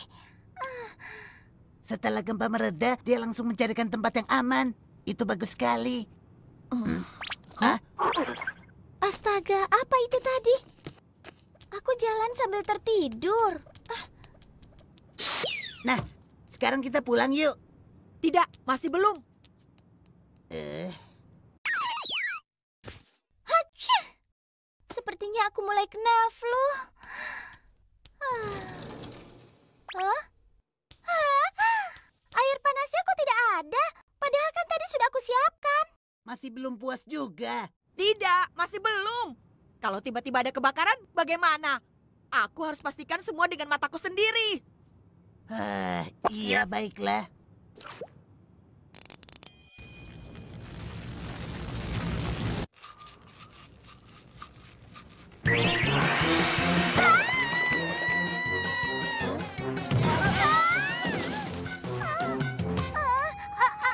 Setelah gempa mereda, dia langsung mencarikan tempat yang aman. Itu bagus sekali. Hah? Astaga, apa itu tadi? Aku jalan sambil tertidur. Nah, sekarang kita pulang yuk. Tidak, masih belum. Hachih! Sepertinya aku mulai kena flu. Hah? Air panasnya kok tidak ada? Padahal kan tadi sudah aku siapkan. Masih belum puas juga. Tidak, masih belum. Kalau tiba-tiba ada kebakaran, bagaimana? Aku harus pastikan semua dengan mataku sendiri. Iya, baiklah.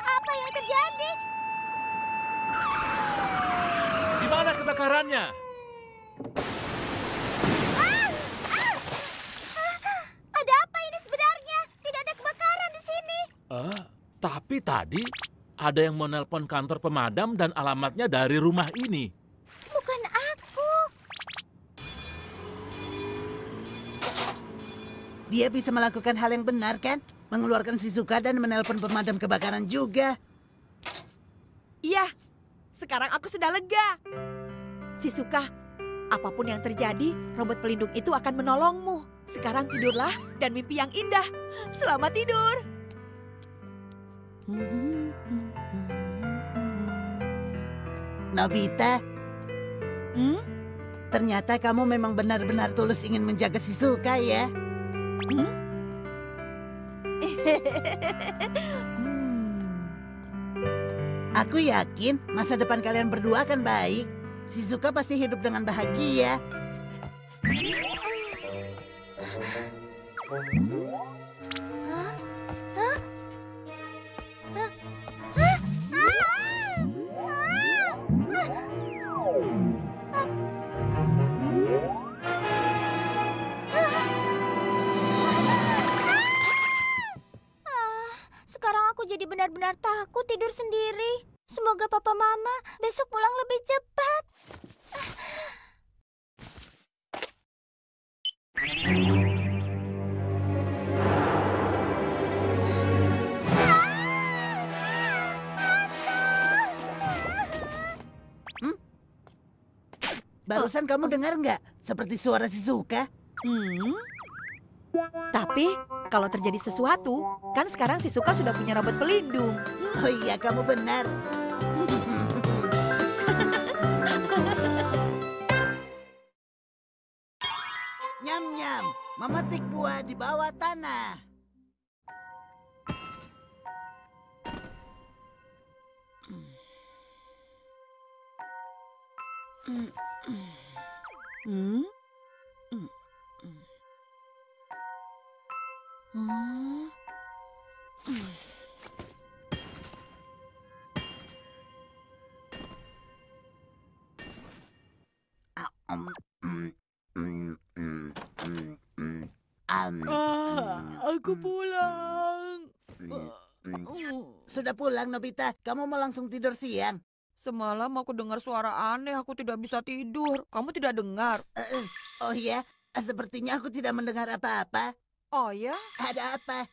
Apa yang terjadi? Di mana kebakarannya? Ada apa ini sebenarnya? Tidak ada kebakaran di sini. Tapi tadi ada yang mau nelpon kantor pemadam dan alamatnya dari rumah ini. Bukan aku. Dia bisa melakukan hal yang benar, kan? Mengeluarkan Shizuka dan menelpon pemadam kebakaran juga. Iya, sekarang aku sudah lega. Shizuka, apapun yang terjadi, robot pelindung itu akan menolongmu. Sekarang tidurlah dan mimpi yang indah. Selamat tidur. Nobita, ternyata kamu memang benar-benar tulus ingin menjaga Shizuka ya. Aku yakin masa depan kalian berdua akan baik. Shizuka pasti hidup dengan bahagia. Sekarang aku jadi benar-benar takut tidur sendiri. Semoga papa mama besok pulang lebih cepat. Barusan kamu dengar nggak? Seperti suara Shizuka. Tapi kalau terjadi sesuatu, kan sekarang Shizuka sudah punya robot pelindung. Oh iya, kamu benar. Nyam-nyam, memetik buah di bawah tanah. Aku pulang. Sudah pulang, Nobita. Kamu mau langsung tidur siang? Semalam aku dengar suara aneh, aku tidak bisa tidur. Kamu tidak dengar? Oh iya, sepertinya aku tidak mendengar apa-apa. Oh ya? Ada apa?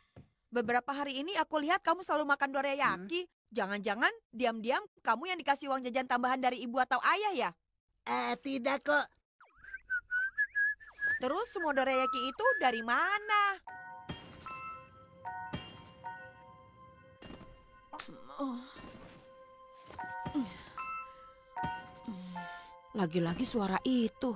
Beberapa hari ini aku lihat kamu selalu makan dorayaki. Jangan-jangan diam-diam kamu yang dikasih uang jajan tambahan dari ibu atau ayah ya? Tidak kok. Terus semua dorayaki itu dari mana? Lagi-lagi suara itu.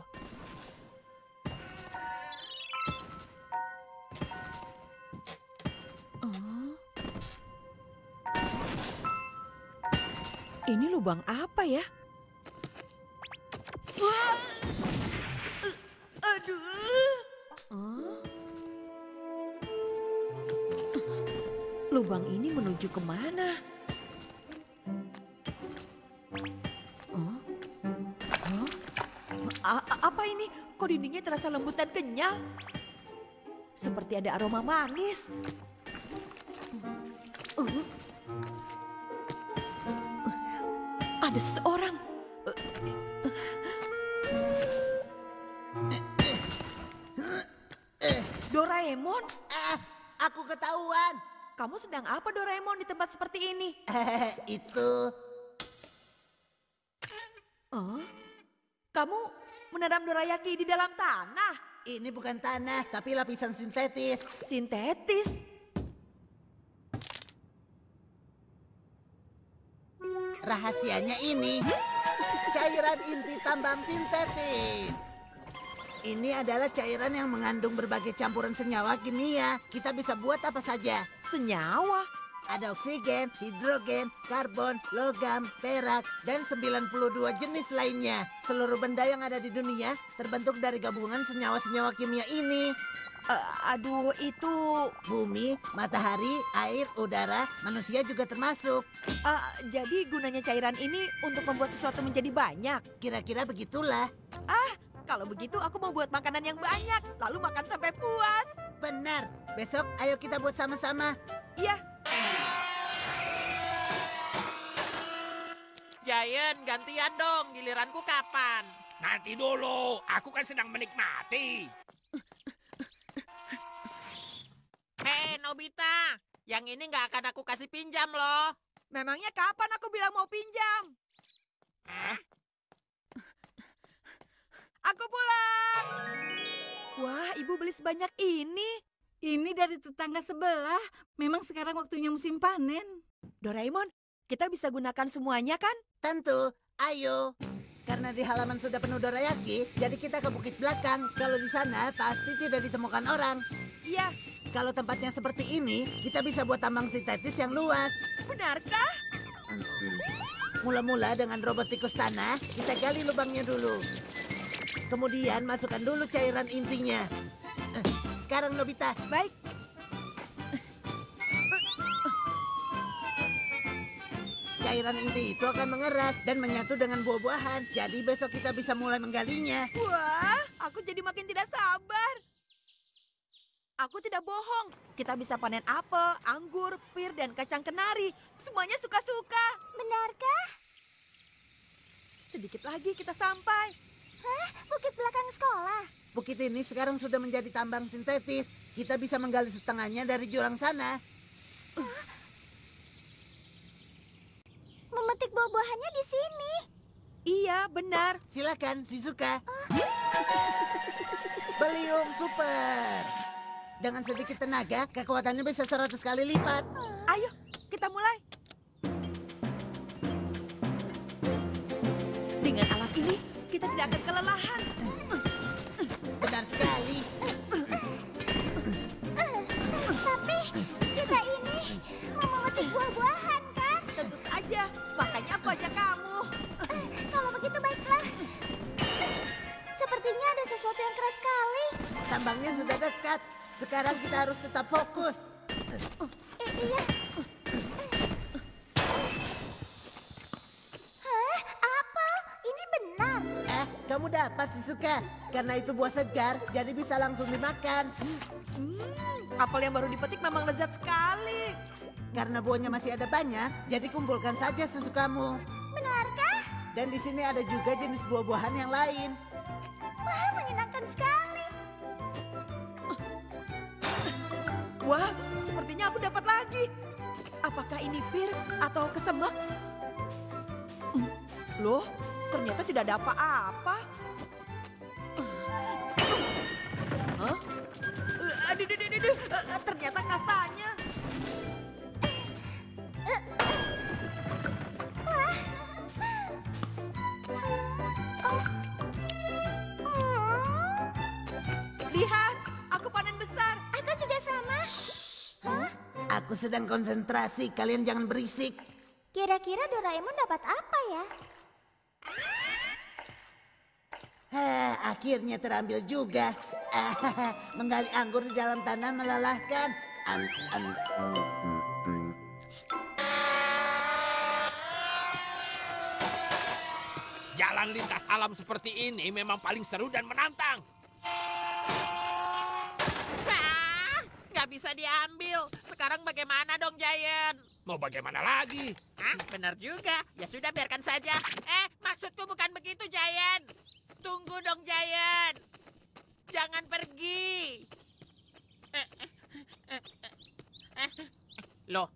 Ini lubang apa ya? Wah! Aduh! Lubang ini menuju kemana? Apa ini? Kok dindingnya terasa lembut dan kenyal? Seperti ada aroma manis. Ada seseorang. Doraemon, Aku ketahuan. kamu sedang apa Doraemon di tempat seperti ini? Itu Kamu menanam dorayaki di dalam tanah? ini bukan tanah, tapi lapisan sintetis. Sintetis? Rahasianya ini, cairan inti tambang sintetis. Ini adalah cairan yang mengandung berbagai campuran senyawa kimia. Kita bisa buat apa saja. Senyawa? Ada oksigen, hidrogen, karbon, logam, perak, dan 92 jenis lainnya. Seluruh benda yang ada di dunia terbentuk dari gabungan senyawa-senyawa kimia ini. Aduh, itu... Bumi, matahari, air, udara, manusia juga termasuk. Jadi gunanya cairan ini untuk membuat sesuatu menjadi banyak? Kira-kira begitulah. Kalau begitu aku mau buat makanan yang banyak, lalu makan sampai puas. Benar. Besok ayo kita buat sama-sama. Iya. Giant, gantian dong. Giliranku kapan? Nanti dulu, aku kan sedang menikmati. Hei, Nobita. Yang ini nggak akan aku kasih pinjam loh. Memangnya kapan aku bilang mau pinjam? Hah? Aku pulang. Wah, ibu beli sebanyak ini. Ini dari tetangga sebelah. Memang sekarang waktunya musim panen. Doraemon, kita bisa gunakan semuanya kan? Tentu, ayo. Karena di halaman sudah penuh dorayaki, jadi kita ke bukit belakang. Kalau di sana pasti tidak ditemukan orang. Iya, Kalau tempatnya seperti ini, kita bisa buat tambang sintetis yang luas. benarkah? Mula-mula dengan robot tikus tanah, kita gali lubangnya dulu. Kemudian masukkan dulu cairan intinya. Sekarang Nobita. Baik. Cairan inti itu akan mengeras dan menyatu dengan buah-buahan. Jadi besok kita bisa mulai menggalinya. Wah, aku jadi makin tidak sabar. Aku tidak bohong. Kita bisa panen apel, anggur, pir, dan kacang kenari. Semuanya suka-suka. Benarkah? Sedikit lagi kita sampai. Hah? Bukit belakang sekolah? Bukit ini sekarang sudah menjadi tambang sintetis. Kita bisa menggali setengahnya dari jurang sana. Memetik buah-buahannya di sini. Iya, benar. Silakan, Shizuka. Belium super. Dengan sedikit tenaga, kekuatannya bisa 100 kali lipat. Ayo, kita mulai. Dengan alat ini, kita tidak akan kelelahan. Benar sekali. Tapi kita ini mau memetik buah-buahan kan? Tentu saja, makanya aku ajak kamu. Kalau begitu baiklah. Sepertinya ada sesuatu yang keras sekali. Tambangnya sudah dekat. Sekarang kita harus tetap fokus. Iya. Hah? Apel? Ini benar. Kamu dapat, Shizuka. Karena itu buah segar, jadi bisa langsung dimakan. Apel yang baru dipetik memang lezat sekali. Karena buahnya masih ada banyak, jadi kumpulkan saja sesukamu. Benarkah? Dan di sini ada juga jenis buah-buahan yang lain. Wah, menyenangkan sekali. Wah, sepertinya aku dapat lagi. Apakah ini pir atau kesemek? Loh, ternyata tidak ada apa-apa. Hah? Aduh, ternyata kastanya. Lihat, aku panen besar. Aku juga sama. Hah? Aku sedang konsentrasi, kalian jangan berisik. Kira-kira Doraemon dapat apa ya? Akhirnya terambil juga. Menggali anggur di dalam tanah melelahkan. Jalan lintas alam seperti ini memang paling seru dan menantang. Nggak bisa diambil. Sekarang bagaimana dong, Giant? Mau bagaimana lagi? Benar juga. Ya sudah, biarkan saja. Maksudku bukan begitu, Giant. Tunggu dong, Giant. Jangan pergi. Loh.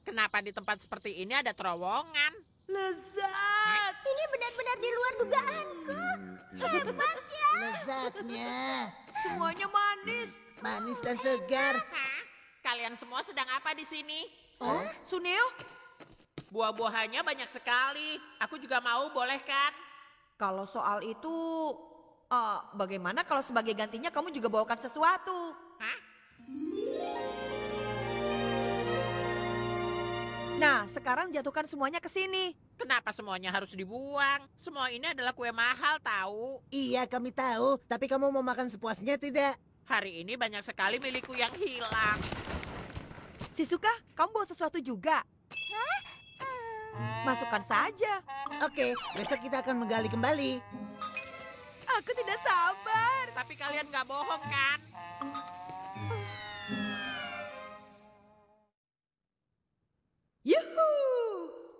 Kenapa di tempat seperti ini ada terowongan? Lezat. Ini benar-benar di luar dugaanku. Hebat ya. Lezatnya. Semuanya manis. Manis dan segar. Kalian semua sedang apa di sini? Oh, Suneo? Buah-buahannya banyak sekali. Aku juga mau, boleh kan? Kalau soal itu, bagaimana kalau sebagai gantinya kamu juga bawakan sesuatu? Nah, sekarang jatuhkan semuanya ke sini. Kenapa semuanya harus dibuang? Semua ini adalah kue mahal, tahu? Iya, kami tahu. Tapi kamu mau makan sepuasnya tidak? Hari ini banyak sekali milikku yang hilang. Shizuka, kamu bawa sesuatu juga? Masukkan saja. Oke, besok kita akan menggali kembali. Aku tidak sabar. Tapi kalian nggak bohong kan? Yuhu!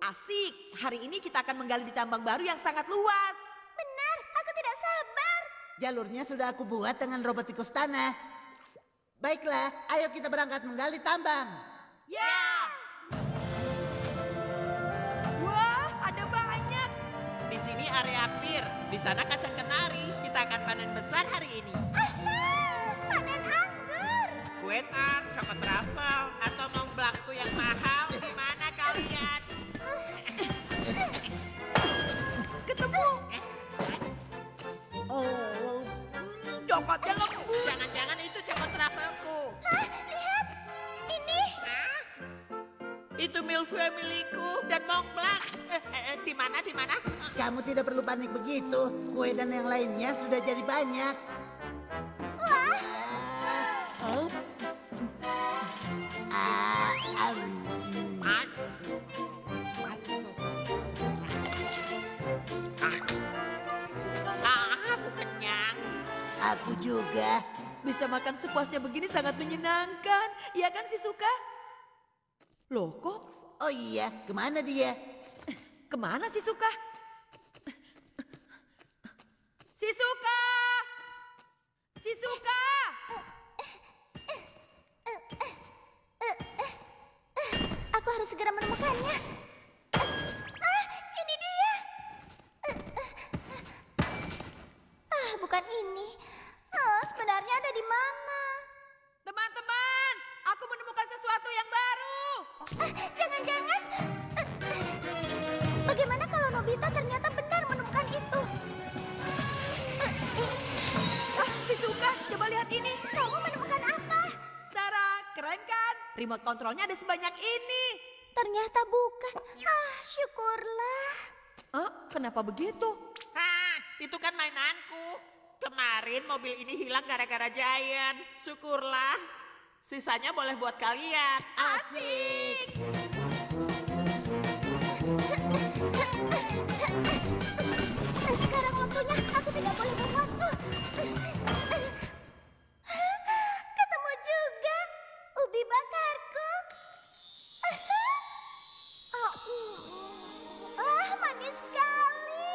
Asik. Hari ini kita akan menggali di tambang baru yang sangat luas. Benar, aku tidak sabar. Jalurnya sudah aku buat dengan robot tikus tanah. Baiklah, ayo kita berangkat menggali tambang. Ya! Wah, ada banyak. Di sini area pir, di sana kacang kenari. Kita akan panen besar hari ini. Panen anggur. Kue tart, coklat truffle, atau Mont Blancku yang mahal. Di mana kalian? Ketemu. Oh, coklatnya lembut. Jangan-jangan itu coklat truffleku. Lihat, ini. Itu milfoi milikku dan Mont Blanc. Di mana? Di mana? Kamu tidak perlu panik begitu. Kue dan yang lainnya sudah jadi banyak. Aku kenyang. Aku juga. Bisa makan sepuasnya begini sangat menyenangkan. Iya kan, Shizuka? Loh, kok Oh iya, kemana dia? kemana Shizuka? Shizuka! Shizuka! Aku harus segera menemukannya. Ini dia. Bukan ini. Sebenarnya ada di mana? Teman-teman, aku menemukan sesuatu yang baru. Jangan-jangan. Bagaimana kalau Nobita ternyata benar menemukan itu? Shizuka, coba lihat ini. Kamu menemukan apa? Tara, keren kan? Remote kontrolnya ada sebanyak ini. Ternyata bukan. Syukurlah. Kenapa begitu? Itu kan mainanku. Kemarin mobil ini hilang gara-gara Giant. Syukurlah. Sisanya boleh buat kalian. Asik. Sekarang waktunya. Aku tidak boleh berwaktu. Ketemu juga. Ubi bakarku. Manis sekali.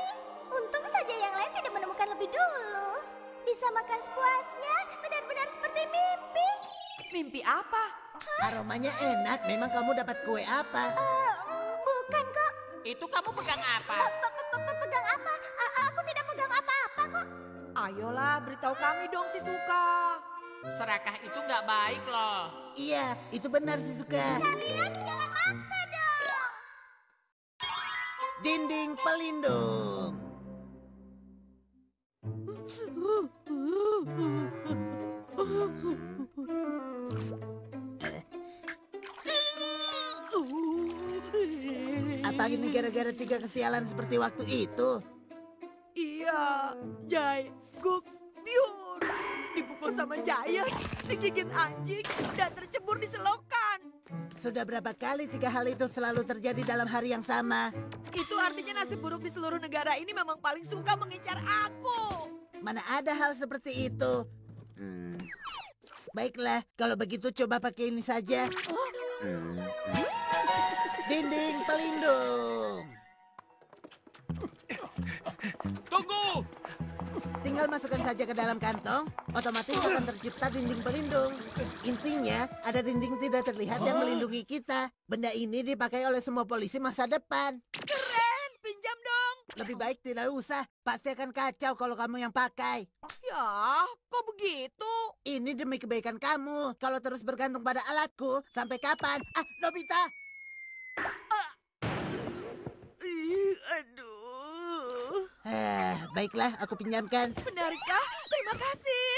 Untung saja yang lain tidak menemukan lebih dulu. Bisa makan sepuasnya, benar-benar seperti mimpi. Mimpi apa? Aromanya enak. Memang kamu dapat kue apa? Bukan kok. Itu kamu pegang apa? Pegang apa? Aku tidak pegang apa-apa kok. Ayolah, beritahu kami dong, Shizuka. Serakah itu nggak baik loh. Iya, itu benar sih suka. Kalian jangan maksa dong. Dinding pelindung. Apa ini gara-gara 3 kesialan seperti waktu itu? Iya, Jai, Guk, Biur. Dipukul sama Giant, digigit anjing, dan tercebur di selokan. Sudah berapa kali 3 hal itu selalu terjadi dalam hari yang sama? Itu artinya nasib buruk di seluruh negara ini memang paling suka mengincar aku. Mana ada hal seperti itu? Baiklah, kalau begitu coba pakai ini saja. Dinding pelindung. Tunggu! Tinggal masukkan saja ke dalam kantong, otomatis akan tercipta dinding pelindung. Intinya, ada dinding tidak terlihat yang melindungi kita. Benda ini dipakai oleh semua polisi masa depan. Keren, pinjam dong. Lebih baik tidak usah, pasti akan kacau kalau kamu yang pakai. Ya, kok begitu? Ini demi kebaikan kamu. Kalau terus bergantung pada alatku, sampai kapan? Nobita! Aduh. Baiklah, aku pinjamkan. Benarkah? Terima kasih.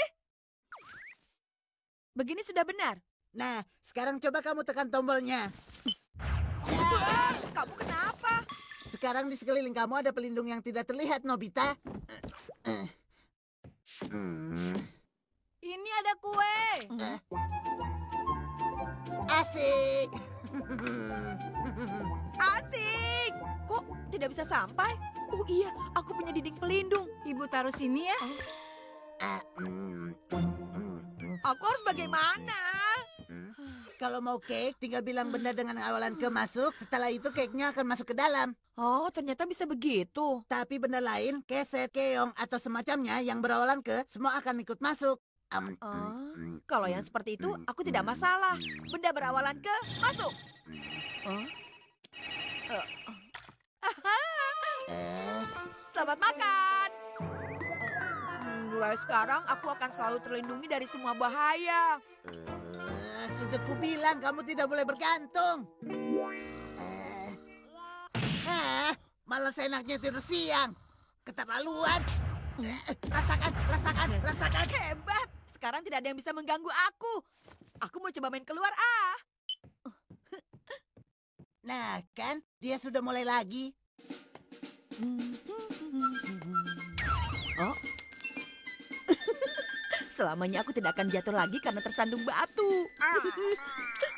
Begini sudah benar. Nah, sekarang coba kamu tekan tombolnya. Wah, kamu kenapa? Sekarang di sekeliling kamu ada pelindung yang tidak terlihat, Nobita. Ini ada kue. Asik. Asik. Kok tidak bisa sampai? Oh iya, aku punya dinding pelindung. Ibu taruh sini ya. Aku harus bagaimana? Kalau mau cake, tinggal bilang benda dengan awalan ke masuk. Setelah itu cake-nya akan masuk ke dalam. Oh, ternyata bisa begitu. Tapi benda lain, keset, keong, atau semacamnya yang berawalan ke, semua akan ikut masuk. Kalau yang seperti itu, aku tidak masalah. Benda berawalan ke, masuk. Selamat makan. Mulai sekarang, aku akan selalu terlindungi dari semua bahaya. Sudah kubilang kamu tidak boleh bergantung. Malah seenaknya tidur siang. Keterlaluan. Rasakan. Hebat. Sekarang tidak ada yang bisa mengganggu aku. Aku mau coba main keluar, Nah, kan dia sudah mulai lagi. Oh. Selamanya aku tidak akan jatuh lagi karena tersandung batu.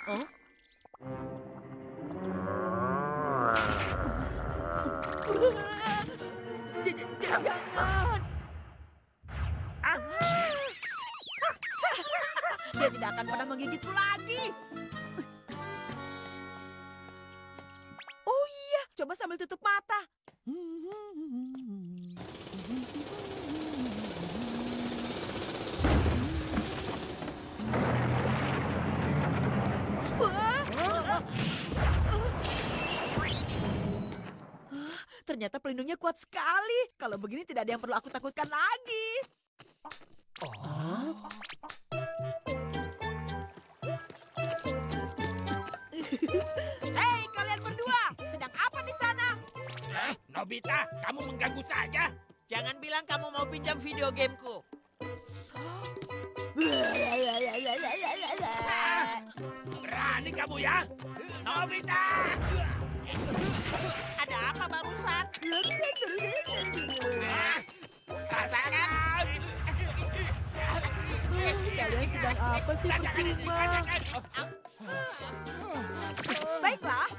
Oh. Jangan. Dia tidak akan pernah menggigitku lagi. Oh iya, coba sambil tutup mata. Ternyata pelindungnya kuat sekali. Kalau begini tidak ada yang perlu aku takutkan lagi. Hei, kalian berdua, sedang apa di sana? Nobita, kamu mengganggu saja. Jangan bilang kamu mau pinjam video gameku. Berani kamu ya? Nobita! Ada apa barusan? Rasakan! Kalian sedang apa sih percuma? Baiklah.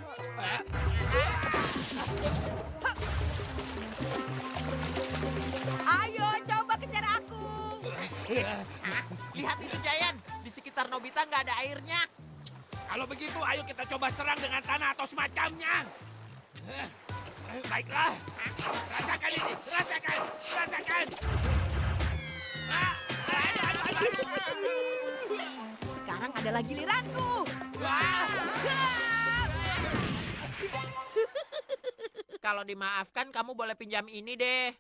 Ayo, coba kejar aku. Lihat itu, Giant. Di sekitar Nobita nggak ada airnya. Kalau begitu, ayo kita coba serang dengan tanah atau semacamnya. Baiklah. Rasakan ini. Rasakan. Sekarang adalah giliranku. Kalau dimaafkan, kamu boleh pinjam ini deh.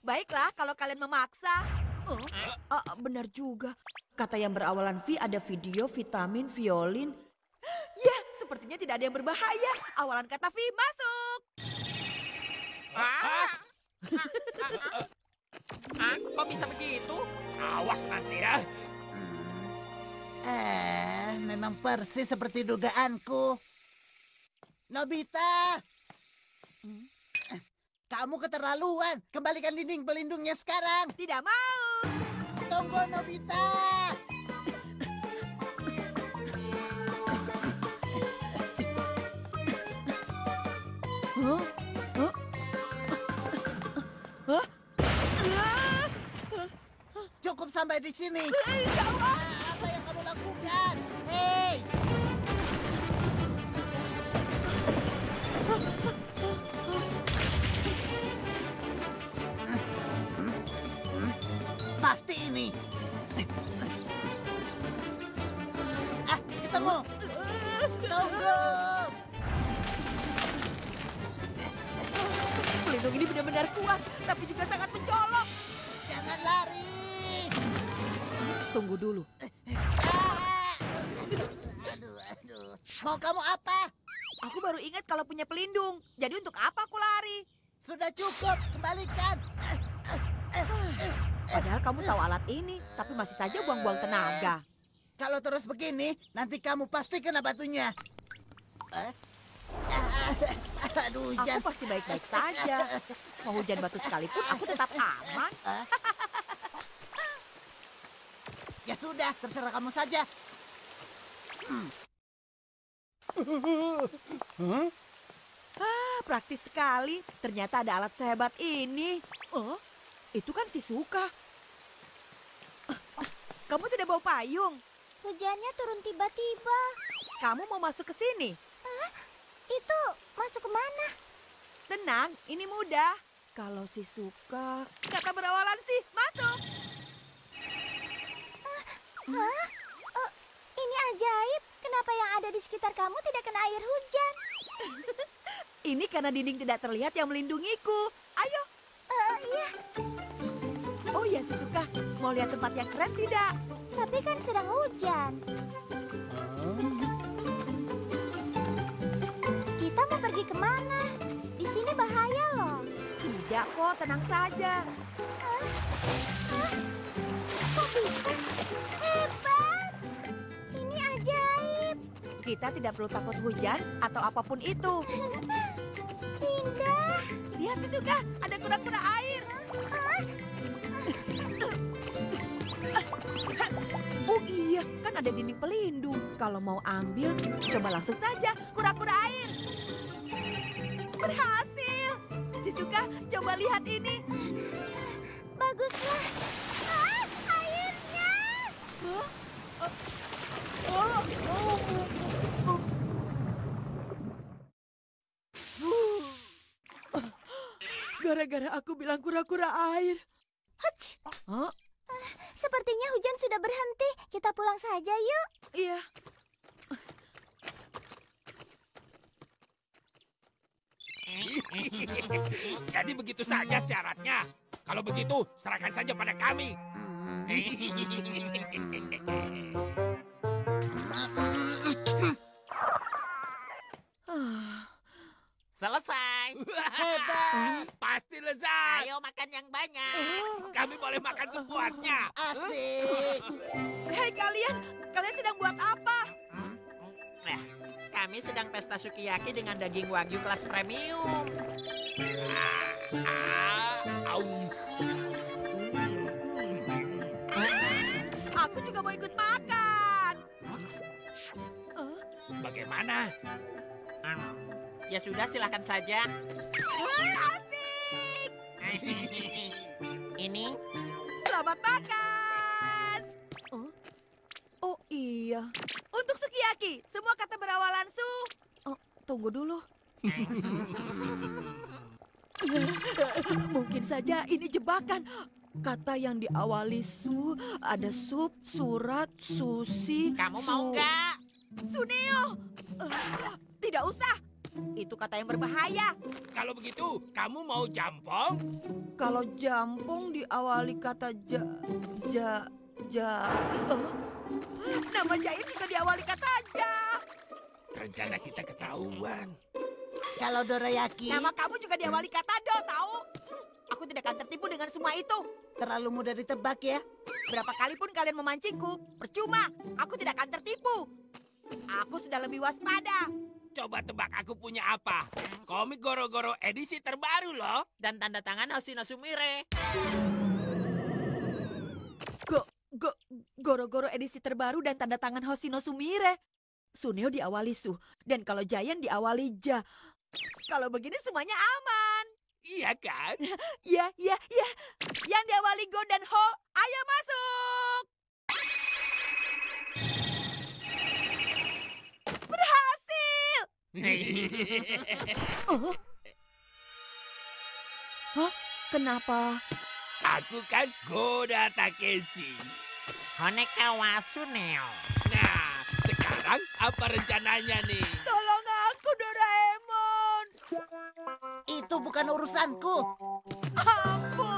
Baiklah, kalau kalian memaksa. Benar juga. Kata yang berawalan V ada video, vitamin, violin. Ya, sepertinya tidak ada yang berbahaya. Awalan kata V masuk. Kok bisa begitu? Awas nanti ya. Memang persis seperti dugaanku. Nobita! Kamu keterlaluan. Kembalikan dinding pelindungnya sekarang. Tidak mau. Tunggu, Nobita! Hah? Hah? Hah? Cukup sampai di sini. Jauh. Apa yang kamu lakukan? Hei! Pasti ini. Ketemu. Tunggu. Pelindung ini benar-benar kuat, tapi juga sangat mencolok. Jangan lari. Tunggu dulu. Aduh. Mau kamu apa? Aku baru ingat kalau punya pelindung. Jadi untuk apa aku lari? Sudah cukup. Kembalikan. Padahal kamu tahu alat ini, tapi masih saja buang-buang tenaga. Kalau terus begini, nanti kamu pasti kena batunya. Aduh, hujan. Aku pasti baik-baik saja. Mau hujan batu sekalipun, aku tetap aman. Ya sudah, terserah kamu saja. Hah? Praktis sekali. Ternyata ada alat sehebat ini. Oh, itu kan si Suka. Kamu tidak bawa payung. Hujannya turun tiba-tiba. Kamu mau masuk ke sini? Itu masuk ke mana? Tenang, ini mudah. Kalau si Suka, kata berawalan sih, masuk. Hah? Oh, ini ajaib. Kenapa yang ada di sekitar kamu tidak kena air hujan? Ini karena dinding tidak terlihat yang melindungiku. Ayo. Iya, Oh iya, si Suka. Mau lihat tempat yang keren tidak? tapi kan sedang hujan. Kita mau pergi kemana? Di sini bahaya loh. Tidak kok, tenang saja. Kok bisa? Hebat! Ini ajaib. Kita tidak perlu takut hujan atau apapun itu. Indah. Lihat si Suka, ada kura-kura air. Oh iya, kan ada dinding pelindung. Kalau mau ambil, coba langsung saja kura-kura air. Berhasil. Si Suka, coba lihat ini. Baguslah. Airnya. Gara-gara aku bilang kura-kura air. Hach. Hah? Sepertinya hujan sudah berhenti. Kita pulang saja yuk. Iya. Jadi begitu saja syaratnya. Kalau begitu, serahkan saja pada kami. Selesai. Hebat. Pasti lezat. Ayo makan yang banyak. Kami boleh makan sepuasnya. Asik. Hei kalian sedang buat apa? Nah, kami sedang pesta sukiyaki dengan daging wagyu kelas premium. Au. Aku juga mau ikut makan. Bagaimana? Ya sudah, silahkan saja. Asik. Ini Selamat makan. Oh iya. Untuk sukiyaki, semua kata berawalan su. Oh, tunggu dulu. Mungkin saja ini jebakan. Kata yang diawali su, ada sup, surat, susi, kamu mau nggak? Suneo. Tidak usah. Itu kata yang berbahaya. Kalau begitu, kamu mau jampong? Kalau jampong diawali kata nama Jair juga diawali kata ja. Rencana kita ketahuan. Kalau dorayaki Nama kamu juga diawali kata do, tahu? Aku tidak akan tertipu dengan semua itu. terlalu mudah ditebak ya. Berapa kali pun kalian memancingku, percuma. Aku tidak akan tertipu. Aku sudah lebih waspada. Coba tebak aku punya apa? Komik Goro-Goro edisi terbaru loh. Dan tanda tangan Hoshino Sumire. Goro-Goro edisi terbaru dan tanda tangan Hoshino Sumire. Suneo diawali Su, dan kalau Giant diawali Ja. Kalau begini semuanya aman. Iya kan? Ya. Yang diawali Go dan Ho, ayo masuk. Berhasil. Oh. Hah? Kenapa? Aku kan Goda Takeshi. Honekawa Suneo. Nah, sekarang apa rencananya nih? Tolong aku, Doraemon. Itu bukan urusanku. Ampun.